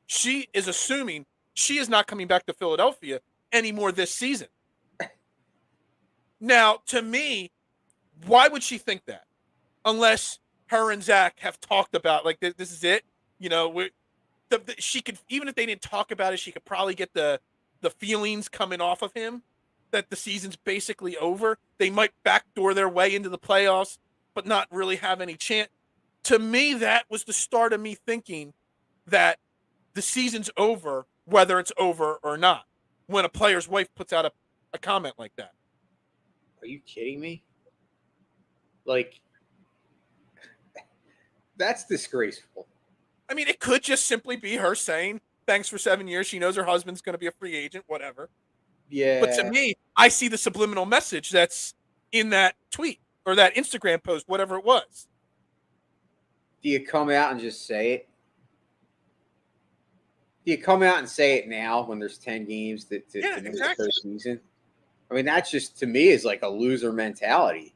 She is assuming she is not coming back to Philadelphia anymore this season. Now, to me, why would she think that? Unless her and Zach have talked about, like, this is it. She could, even if they didn't talk about it, she could probably get the feelings coming off of him that the season's basically over. They might backdoor their way into the playoffs, but not really have any chance. To me, that was the start of me thinking that the season's over, whether it's over or not, when a player's wife puts out a comment like that. Are you kidding me? Like, that's disgraceful. I mean, it could just simply be her saying, thanks for 7 years. She knows her husband's going to be a free agent, whatever. Yeah. But to me, I see the subliminal message that's in that tweet or that Instagram post, whatever it was. Do you come out and just say it? Do you come out and say it now when there's 10 games to make the first season? I mean, that's just, to me, is like a loser mentality.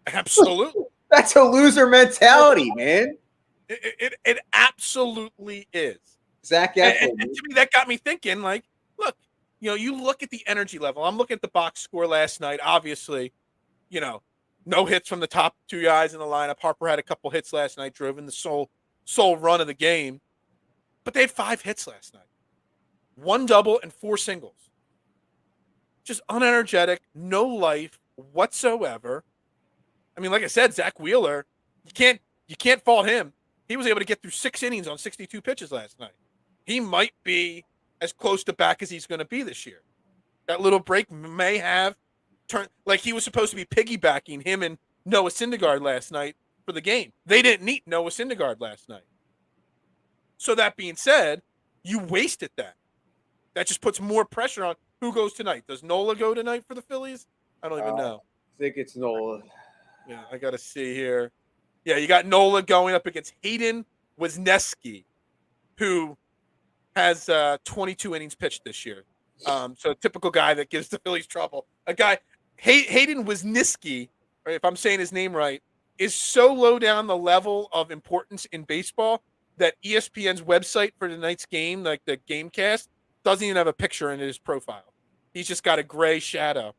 Absolutely. That's a loser mentality, man. It absolutely is. Zach Eflin. And to me, that got me thinking, like, look, you look at the energy level. I'm looking at the box score last night. Obviously, no hits from the top 2 guys in the lineup. Harper had a couple hits last night, drove in the sole run of the game. But they had 5 hits last night. 1 double and 4 singles. Just unenergetic, no life whatsoever. I mean, like I said, Zach Wheeler, you can't fault him. He was able to get through 6 innings on 62 pitches last night. He might be as close to back as he's going to be this year. That little break may have turned, like he was supposed to be piggybacking him and Noah Syndergaard last night for the game. They didn't need Noah Syndergaard last night. So that being said, you wasted that. That just puts more pressure on who goes tonight. Does Nola go tonight for the Phillies? I don't even know. I think it's Nola. Yeah, I got to see here. Yeah, you got Nola going up against Hayden Wesneski, who has 22 innings pitched this year. So a typical guy that gives the Phillies trouble. A guy, Hayden Wesneski, or if I'm saying his name right, is so low down the level of importance in baseball that ESPN's website for tonight's game, like the Gamecast, doesn't even have a picture in his profile. He's just got a gray shadow.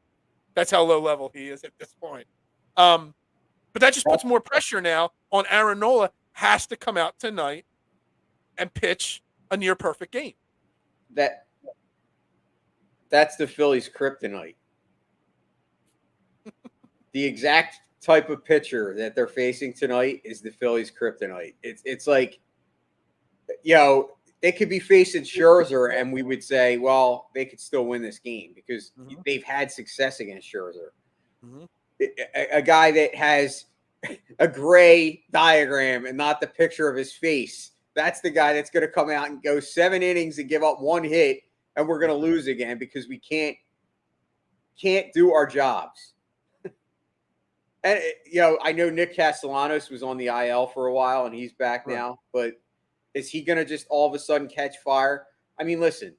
That's how low level he is at this point. But that just puts more pressure now on Aaron Nola. Has to come out tonight and pitch a near perfect game. That's the Phillies' kryptonite. The exact type of pitcher that they're facing tonight is the Phillies' kryptonite. It's like, they could be facing Scherzer, and we would say, well, they could still win this game because they've had success against Scherzer. A guy that has a gray diagram and not the picture of his face, that's the guy that's going to come out and go 7 innings and give up 1 hit, and we're going to lose again because we can't do our jobs. And, I know Nick Castellanos was on the IL for a while, and he's back now, but is he going to just all of a sudden catch fire? I mean, listen,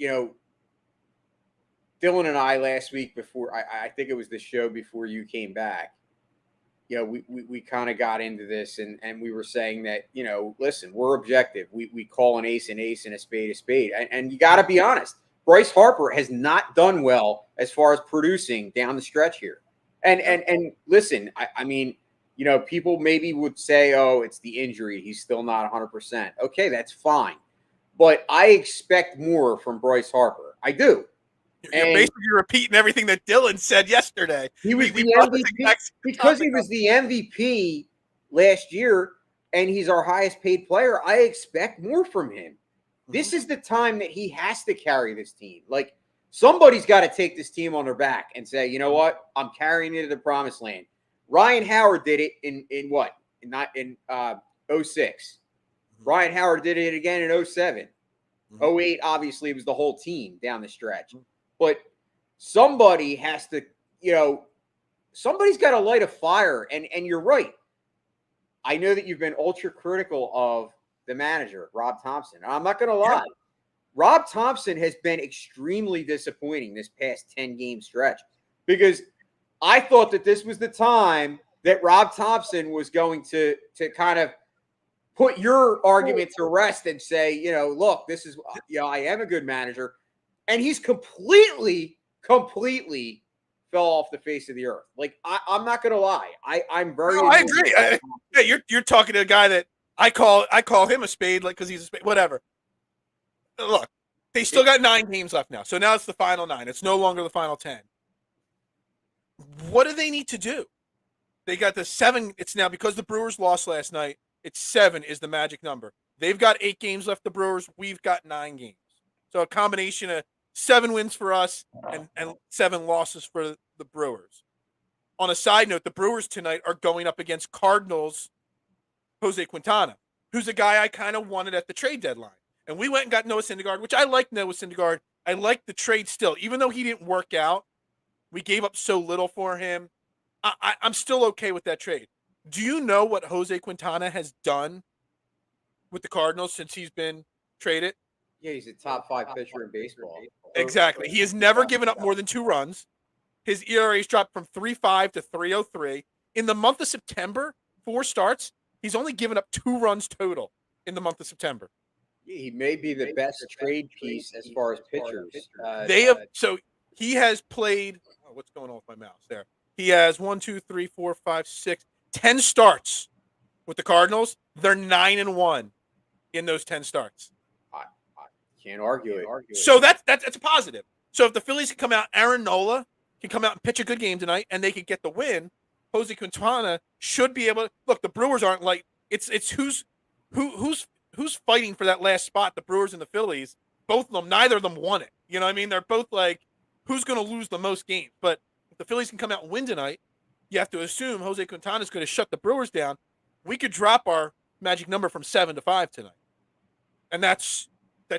Dylan and I last week before, I think it was the show before you came back, we kind of got into this and we were saying that, listen, we're objective. We call an ace and a spade a spade. And you got to be honest. Bryce Harper has not done well as far as producing down the stretch here. And listen, I mean, people maybe would say, oh, it's the injury. He's still not 100%. Okay, that's fine. But I expect more from Bryce Harper. I do. You're basically repeating everything that Dylan said yesterday. He was the MVP because he was the MVP last year, and he's our highest paid player. I expect more from him. This is the time that he has to carry this team. Like, somebody's got to take this team on their back and say, you know what? I'm carrying it to the promised land. Ryan Howard did it in 06. Ryan Howard did it again in 07. 08, obviously, it was the whole team down the stretch. But somebody has to, somebody's got to light a fire. And you're right. I know that you've been ultra critical of the manager, Rob Thompson. I'm not going to lie. Yeah. Rob Thompson has been extremely disappointing this past 10-game stretch because I thought that this was the time that Rob Thompson was going to kind of put your argument to rest and say, look, this is, I am a good manager. And he's completely fell off the face of the earth. Like, I'm not going to lie. I'm very. No, I agree. You're talking to a guy that I call him a spade, like, because he's a spade. Whatever. Look, they still got 9 games left now. So now it's the final 9. It's no longer the final 10. What do they need to do? They got the 7. It's now because the Brewers lost last night. It's 7 is the magic number. They've got 8 games left. The Brewers. We've got 9 games. So a combination of 7 wins for us and 7 losses for the Brewers. On a side note, the Brewers tonight are going up against Cardinals' Jose Quintana, who's a guy I kind of wanted at the trade deadline. And we went and got Noah Syndergaard, which I like Noah Syndergaard. I like the trade still. Even though he didn't work out, we gave up so little for him. I'm still okay with that trade. Do you know what Jose Quintana has done with the Cardinals since he's been traded? Yeah, he's a top 5 pitcher in baseball. Exactly. He has never given up more than 2 runs. His ERA's dropped from 3.5 to 3.03. In the month of September, 4 starts, he's only given up 2 runs total in the month of September. Yeah, he may be the best trade piece as far as pitchers. So he has played. Oh, what's going on with my mouse there? He has 1, 2, 3, 4, 5, 6, 10 starts with the Cardinals. They're 9-1 in those 10 starts. Can't argue it. So that's a positive. So if the Phillies can come out, Aaron Nola can come out and pitch a good game tonight, and they can get the win. Jose Quintana should be able to look. The Brewers aren't like it's who's fighting for that last spot. The Brewers and the Phillies, both of them. Neither of them won it. You know what I mean? They're both like who's going to lose the most games. But if the Phillies can come out and win tonight, you have to assume Jose Quintana is going to shut the Brewers down. We could drop our magic number from 7 to 5 tonight, and that's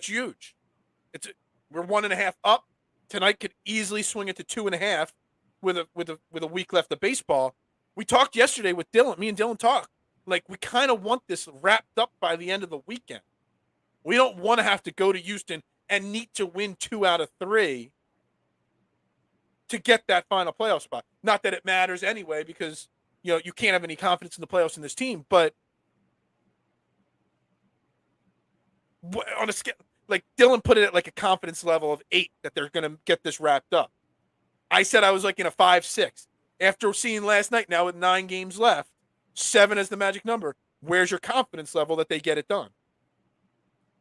huge. We're 1.5 up tonight. Could easily swing it to 2.5 with a week left of baseball. We talked yesterday with Dylan. Me and Dylan talked like we kind of want this wrapped up by the end of the weekend. We don't want to have to go to Houston and need to win 2 out of 3 to get that final playoff spot. Not that it matters anyway, because you can't have any confidence in the playoffs in this team, but on a scale, like Dylan put it at like a confidence level of 8 that they're going to get this wrapped up. I said I was like in a 5-6. After seeing last night, now with 9 games left, 7 is the magic number. Where's your confidence level that they get it done?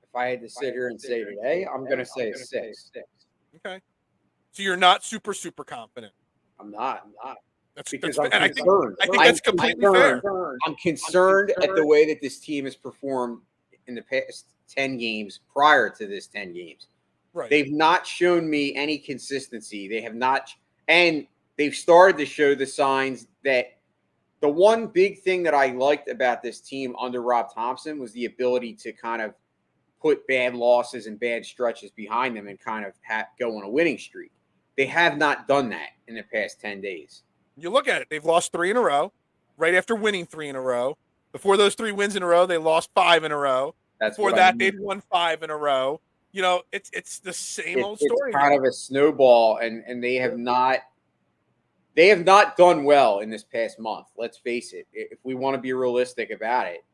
If I had to sit here and say today, I'm going to say a 6. Okay. So you're not super confident. I'm not. That's I'm concerned. I think that's completely fair. I'm concerned at the way that this team has performed in the past 10 games prior to this 10 games. Right. They've not shown me any consistency. They have not, and they've started to show the signs that the one big thing that I liked about this team under Rob Thompson was the ability to kind of put bad losses and bad stretches behind them and kind of go on a winning streak. They have not done that in the past 10 days. You look at it, they've lost 3 in a row, right after winning 3 in a row. Before those 3 wins in a row, they lost 5 in a row. Before that, they'd won 5 in a row. You know, it's the same old story. It's kind of a snowball, and they have not done well in this past month. Let's face it. If we want to be realistic about it,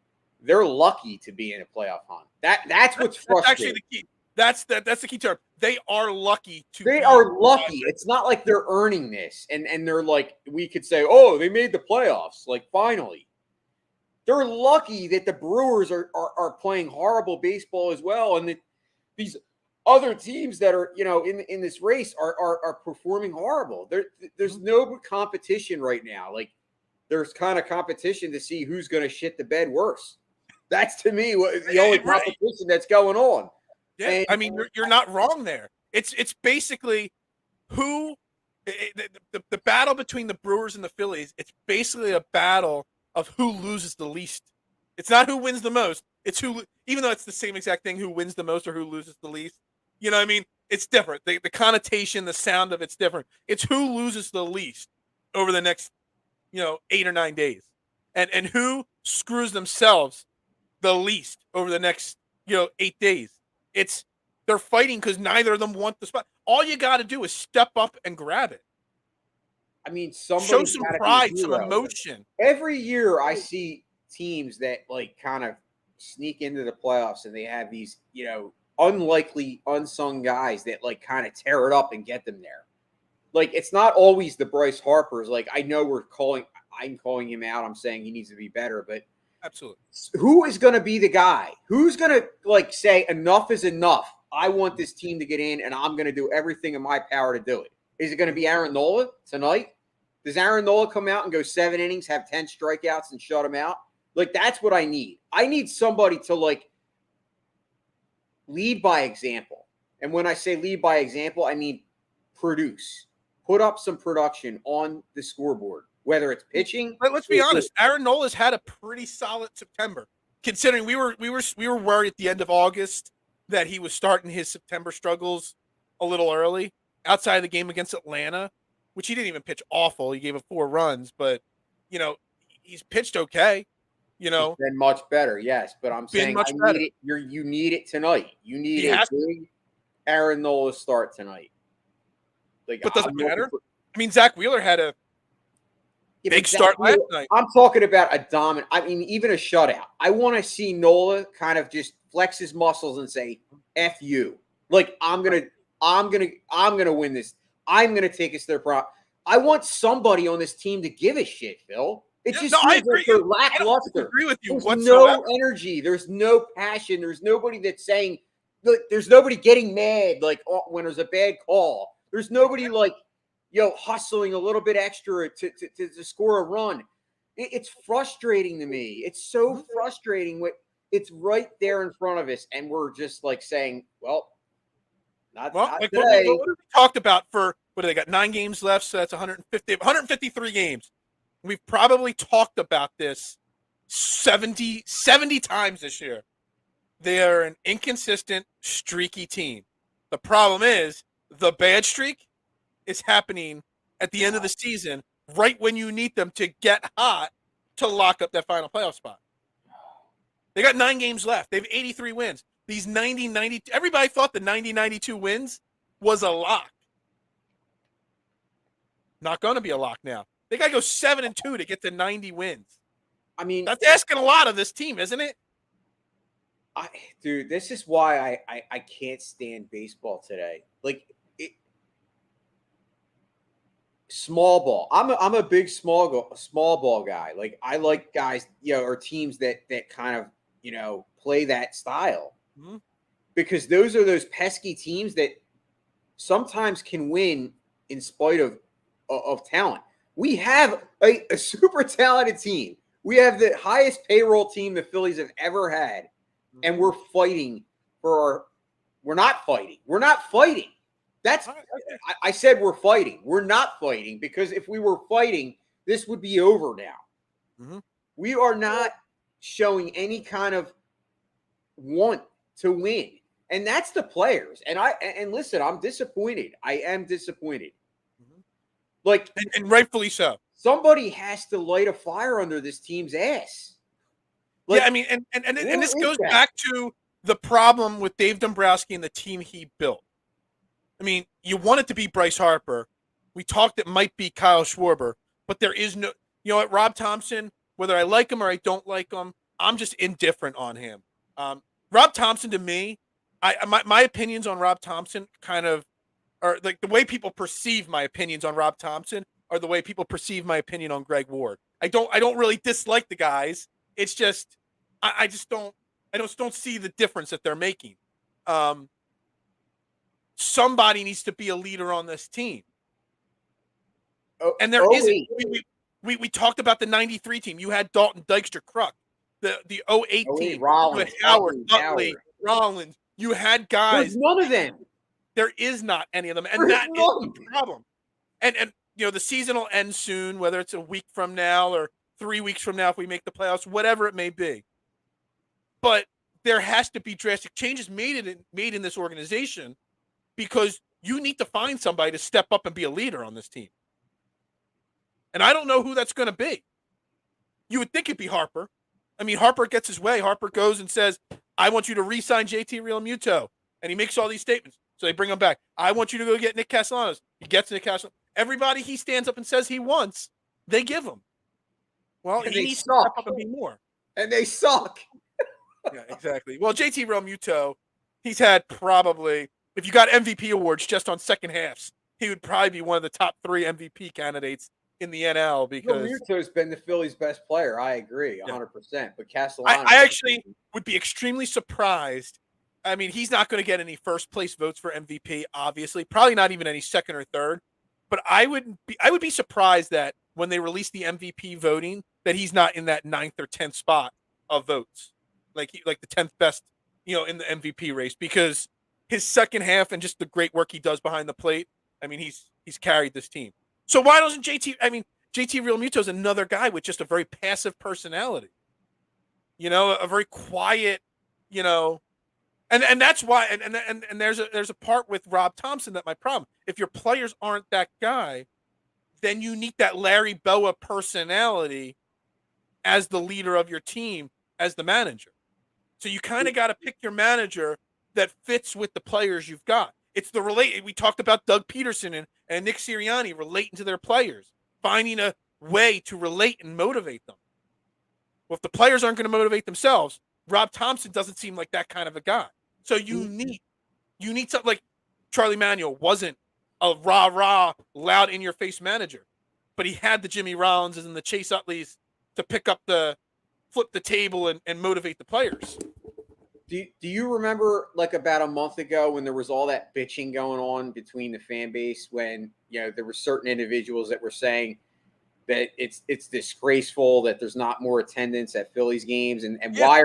they're lucky to be in a playoff hunt. That's what's frustrating. That's actually the key. That's the key term. They are lucky to. They are lucky. It's not like they're earning this, and they're like, we could say, oh, they made the playoffs. Like, finally. They're lucky that the Brewers are playing horrible baseball as well, and that these other teams that are, you know, in this race are performing horrible. There's no competition right now. Like, there's kind of competition to see who's going to shit the bed worse. That's, to me, the only competition that's going on. Yeah, and, I mean, you're not wrong there. It's basically who the battle between the Brewers and the Phillies. It's basically a battle of who loses the least. It's not who wins the most. It's who, even though it's the same exact thing, who wins the most or who loses the least. You know what I mean? It's different. The connotation, the sound of it's different. It's who loses the least over the next, 8 or 9 days. And who screws themselves the least over the next, 8 days. They're fighting because neither of them want the spot. All you got to do is step up and grab it. I mean, show some pride, some emotion. Every year I see teams that like kind of sneak into the playoffs and they have these, unlikely unsung guys that like kind of tear it up and get them there. Like, it's not always the Bryce Harpers. Like, I know I'm calling him out. I'm saying he needs to be better, but absolutely. Who is going to be the guy? Who's going to like say enough is enough? I want this team to get in and I'm going to do everything in my power to do it. Is it going to be Aaron Nola tonight? Does Aaron Nola come out and go 7 innings, have 10 strikeouts, and shut him out? Like, that's what I need. I need somebody to, like, lead by example. And when I say lead by example, I mean produce. Put up some production on the scoreboard, whether it's pitching. But let's be honest. Aaron Nola's had a pretty solid September, considering we were worried at the end of August that he was starting his September struggles a little early. Outside of the game against Atlanta, which he didn't even pitch awful. He gave up 4 runs, but, he's pitched okay. He's been much better, yes. But I'm saying you need it tonight. You need a big Aaron Nola start tonight. Like, but doesn't matter. I mean, Zach Wheeler had a big start last night. I'm talking about a dominant. I mean, even a shutout. I want to see Nola kind of just flex his muscles and say, "F you." Like, I'm gonna win this. I'm gonna take us to their prop. I want somebody on this team to give a shit, Phil. It just seems like they're lackluster. I agree with you. There's no energy. There's no passion. There's nobody that's saying. Look, there's nobody getting mad like when there's a bad call. There's nobody like, hustling a little bit extra to score a run. It's frustrating to me. It's so frustrating. It's right there in front of us, and we're just like saying, well. Not today. What we talked about for what do they got? 9 games left, so that's 153 games. We've probably talked about this 70 times this year. They are an inconsistent, streaky team. The problem is the bad streak is happening at the end of the season, right when you need them to get hot to lock up that final playoff spot. They got 9 games left. They have 83 wins. These 90, everybody thought the 90-92 wins was a lock. Not going to be a lock now. They got to go 7-2 to get to 90 wins. I mean, that's asking a lot of this team, isn't it? Dude, this is why I can't stand baseball today. Like, small ball. I'm a big small ball guy. Like, I like guys, or teams that kind of, play that style. Mm-hmm. Because those are those pesky teams that sometimes can win in spite of talent. We have a super talented team. We have the highest payroll team the Phillies have ever had. and we're fighting for we're not fighting. We're not fighting. I said we're fighting. We're not fighting, because if we were fighting, this would be over now. Mm-hmm. We are not showing any kind of want to win. And that's the players. And listen, I'm disappointed. I am disappointed. Mm-hmm. Like, and rightfully so. Somebody has to light a fire under this team's ass. Like, yeah, I mean, and this goes back to the problem with Dave Dombrowski and the team he built. I mean, you want it to be Bryce Harper. We talked it might be Kyle Schwarber, but there is no, you know what, Rob Thompson, whether I like him or I don't like him, I'm just indifferent on him. Rob Thompson, to me, my opinions on Rob Thompson kind of are like the way people perceive my opinions on Rob Thompson are the way people perceive my opinion on Greg Ward. I don't really dislike the guys. It's just I just don't see the difference that they're making. Somebody needs to be a leader on this team. And there isn't. We talked about the 93 team. You had Dalton, Dykstra, Kruk. The 08 team. Rollins, you had Howard, Utley, Rollins. You had guys. There's none of them. There is not any of them. And that is the problem. And you know, the season will end soon, whether it's a week from now or 3 weeks from now if we make the playoffs, whatever it may be. But there has to be drastic changes made in this organization, because you need to find somebody to step up and be a leader on this team. And I don't know who that's going to be. You would think it'd be Harper. I mean, Harper gets his way. Harper goes and says, I want you to re-sign JT Realmuto. And he makes all these statements. So they bring him back. I want you to go get Nick Castellanos. He gets Nick Castellanos. Everybody he stands up and says he wants, they give him. Well, he needs to step up and be more. And they suck. Yeah, exactly. Well, JT Realmuto, he's had probably, if you got MVP awards just on second halves, he would probably be one of the top 3 MVP candidates in the NL, because Realmuto's been the Phillies' best player. I agree 100%. But Castellanos, I actually would be extremely surprised. I mean, he's not going to get any first place votes for MVP, obviously, probably not even any second or third. But I would be surprised that when they release the MVP voting, that he's not in that 9th or 10th spot of votes, like the 10th best, you know, in the MVP race, because his second half and just the great work he does behind the plate. I mean, he's carried this team. So why doesn't JT Realmuto is another guy with just a very passive personality, you know, a very quiet, you know, and that's why, and there's a part with Rob Thompson that my problem. If your players aren't that guy, then you need that Larry Boa personality as the leader of your team, as the manager. So you kind of got to pick your manager that fits with the players you've got. It's the we talked about Doug Pederson and Nick Sirianni relating to their players, finding a way to relate and motivate them. Well, if the players aren't going to motivate themselves, Rob Thompson doesn't seem like that kind of a guy. So you need something like Charlie Manuel wasn't a rah-rah, loud in-your-face manager, but he had the Jimmy Rollinses and the Chase Utleys to flip the table and motivate the players. Do you remember, like, about a month ago when there was all that bitching going on between the fan base, when, you know, there were certain individuals that were saying that it's disgraceful that there's not more attendance at Phillies games, and yeah.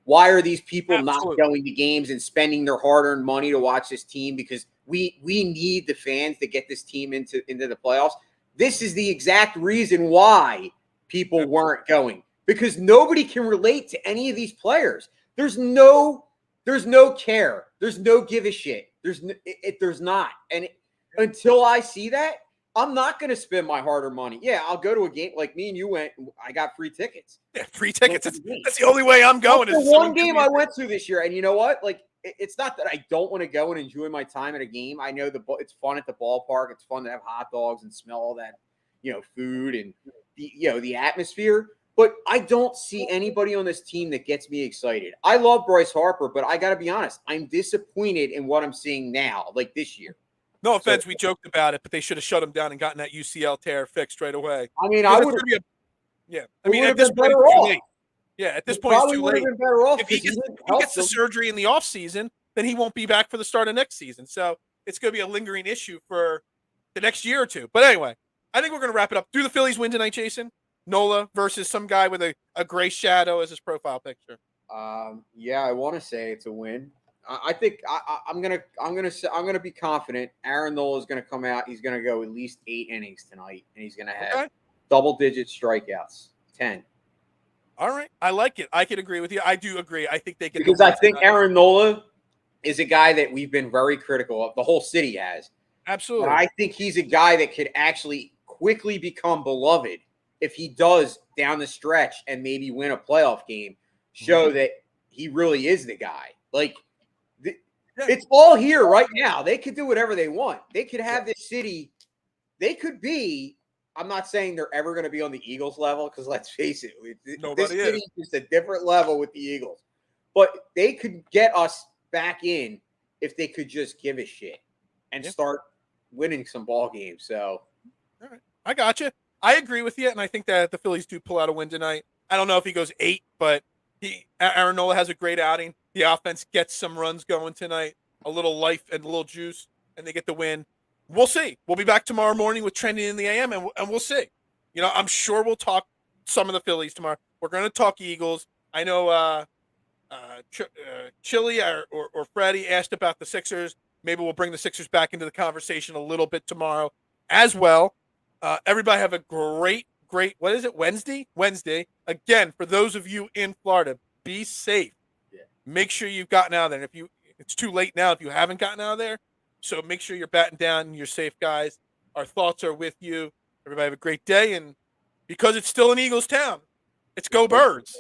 Why are these people not going to games and spending their hard-earned money to watch this team? Because we need the fans to get this team into the playoffs. This is the exact reason why people weren't going, because nobody can relate to any of these players. There's no care. There's no give a shit. There's not. And until I see that, I'm not going to spend my hard-earned money. Yeah, I'll go to a game like me and you went. I got free tickets. Yeah, free tickets. That's the only way I'm going. That's the one game I went to this year. And you know what? Like, it's not that I don't want to go and enjoy my time at a game. I know it's fun at the ballpark. It's fun to have hot dogs and smell all that, you know, food and the atmosphere. But I don't see anybody on this team that gets me excited. I love Bryce Harper, but I got to be honest. I'm disappointed in what I'm seeing now, like this year. No offense, we joked about it, but they should have shut him down and gotten that UCL tear fixed right away. I mean, I would. Yeah, I mean, at this point, it's too late. Yeah, at this point, it's too late. Been better off if he gets the surgery in the off season, then he won't be back for the start of next season. So it's going to be a lingering issue for the next year or two. But anyway, I think we're going to wrap it up. Do the Phillies win tonight, Jason? Nola versus some guy with a gray shadow as his profile picture. Yeah, I want to say it's a win. I think I'm gonna be confident. Aaron Nola is gonna come out. He's gonna go at least 8 innings tonight, and he's gonna have double-digit strikeouts, 10. All right, I like it. I can agree with you. I do agree. I think they get Because I think Aaron Nola is a guy that we've been very critical of. The whole city has. Absolutely. And I think he's a guy that could actually quickly become beloved if he does down the stretch and maybe win a playoff game. Show that he really is the guy. Like, it's all here right now. They could do whatever they want. They could have this city. They could be. I'm not saying they're ever going to be on the Eagles level because let's face it, this city is just a different level with the Eagles. But they could get us back in if they could just give a shit and start winning some ball games. So, all right, I got you. I agree with you, and I think that the Phillies do pull out a win tonight. I don't know if he goes 8, but Aaron Nola has a great outing. The offense gets some runs going tonight, a little life and a little juice, and they get the win. We'll see. We'll be back tomorrow morning with Trending in the AM, and we'll see. You know, I'm sure we'll talk some of the Phillies tomorrow. We're going to talk Eagles. I know Chili or Freddie asked about the Sixers. Maybe we'll bring the Sixers back into the conversation a little bit tomorrow as well. Everybody have a great, what is it, Wednesday? Wednesday. Again, for those of you in Florida, be safe. Yeah. Make sure you've gotten out of there. And it's too late now if you haven't gotten out of there. So make sure you're batting down and you're safe, guys. Our thoughts are with you. Everybody have a great day. And because it's still an Eagles town, it's go Birds.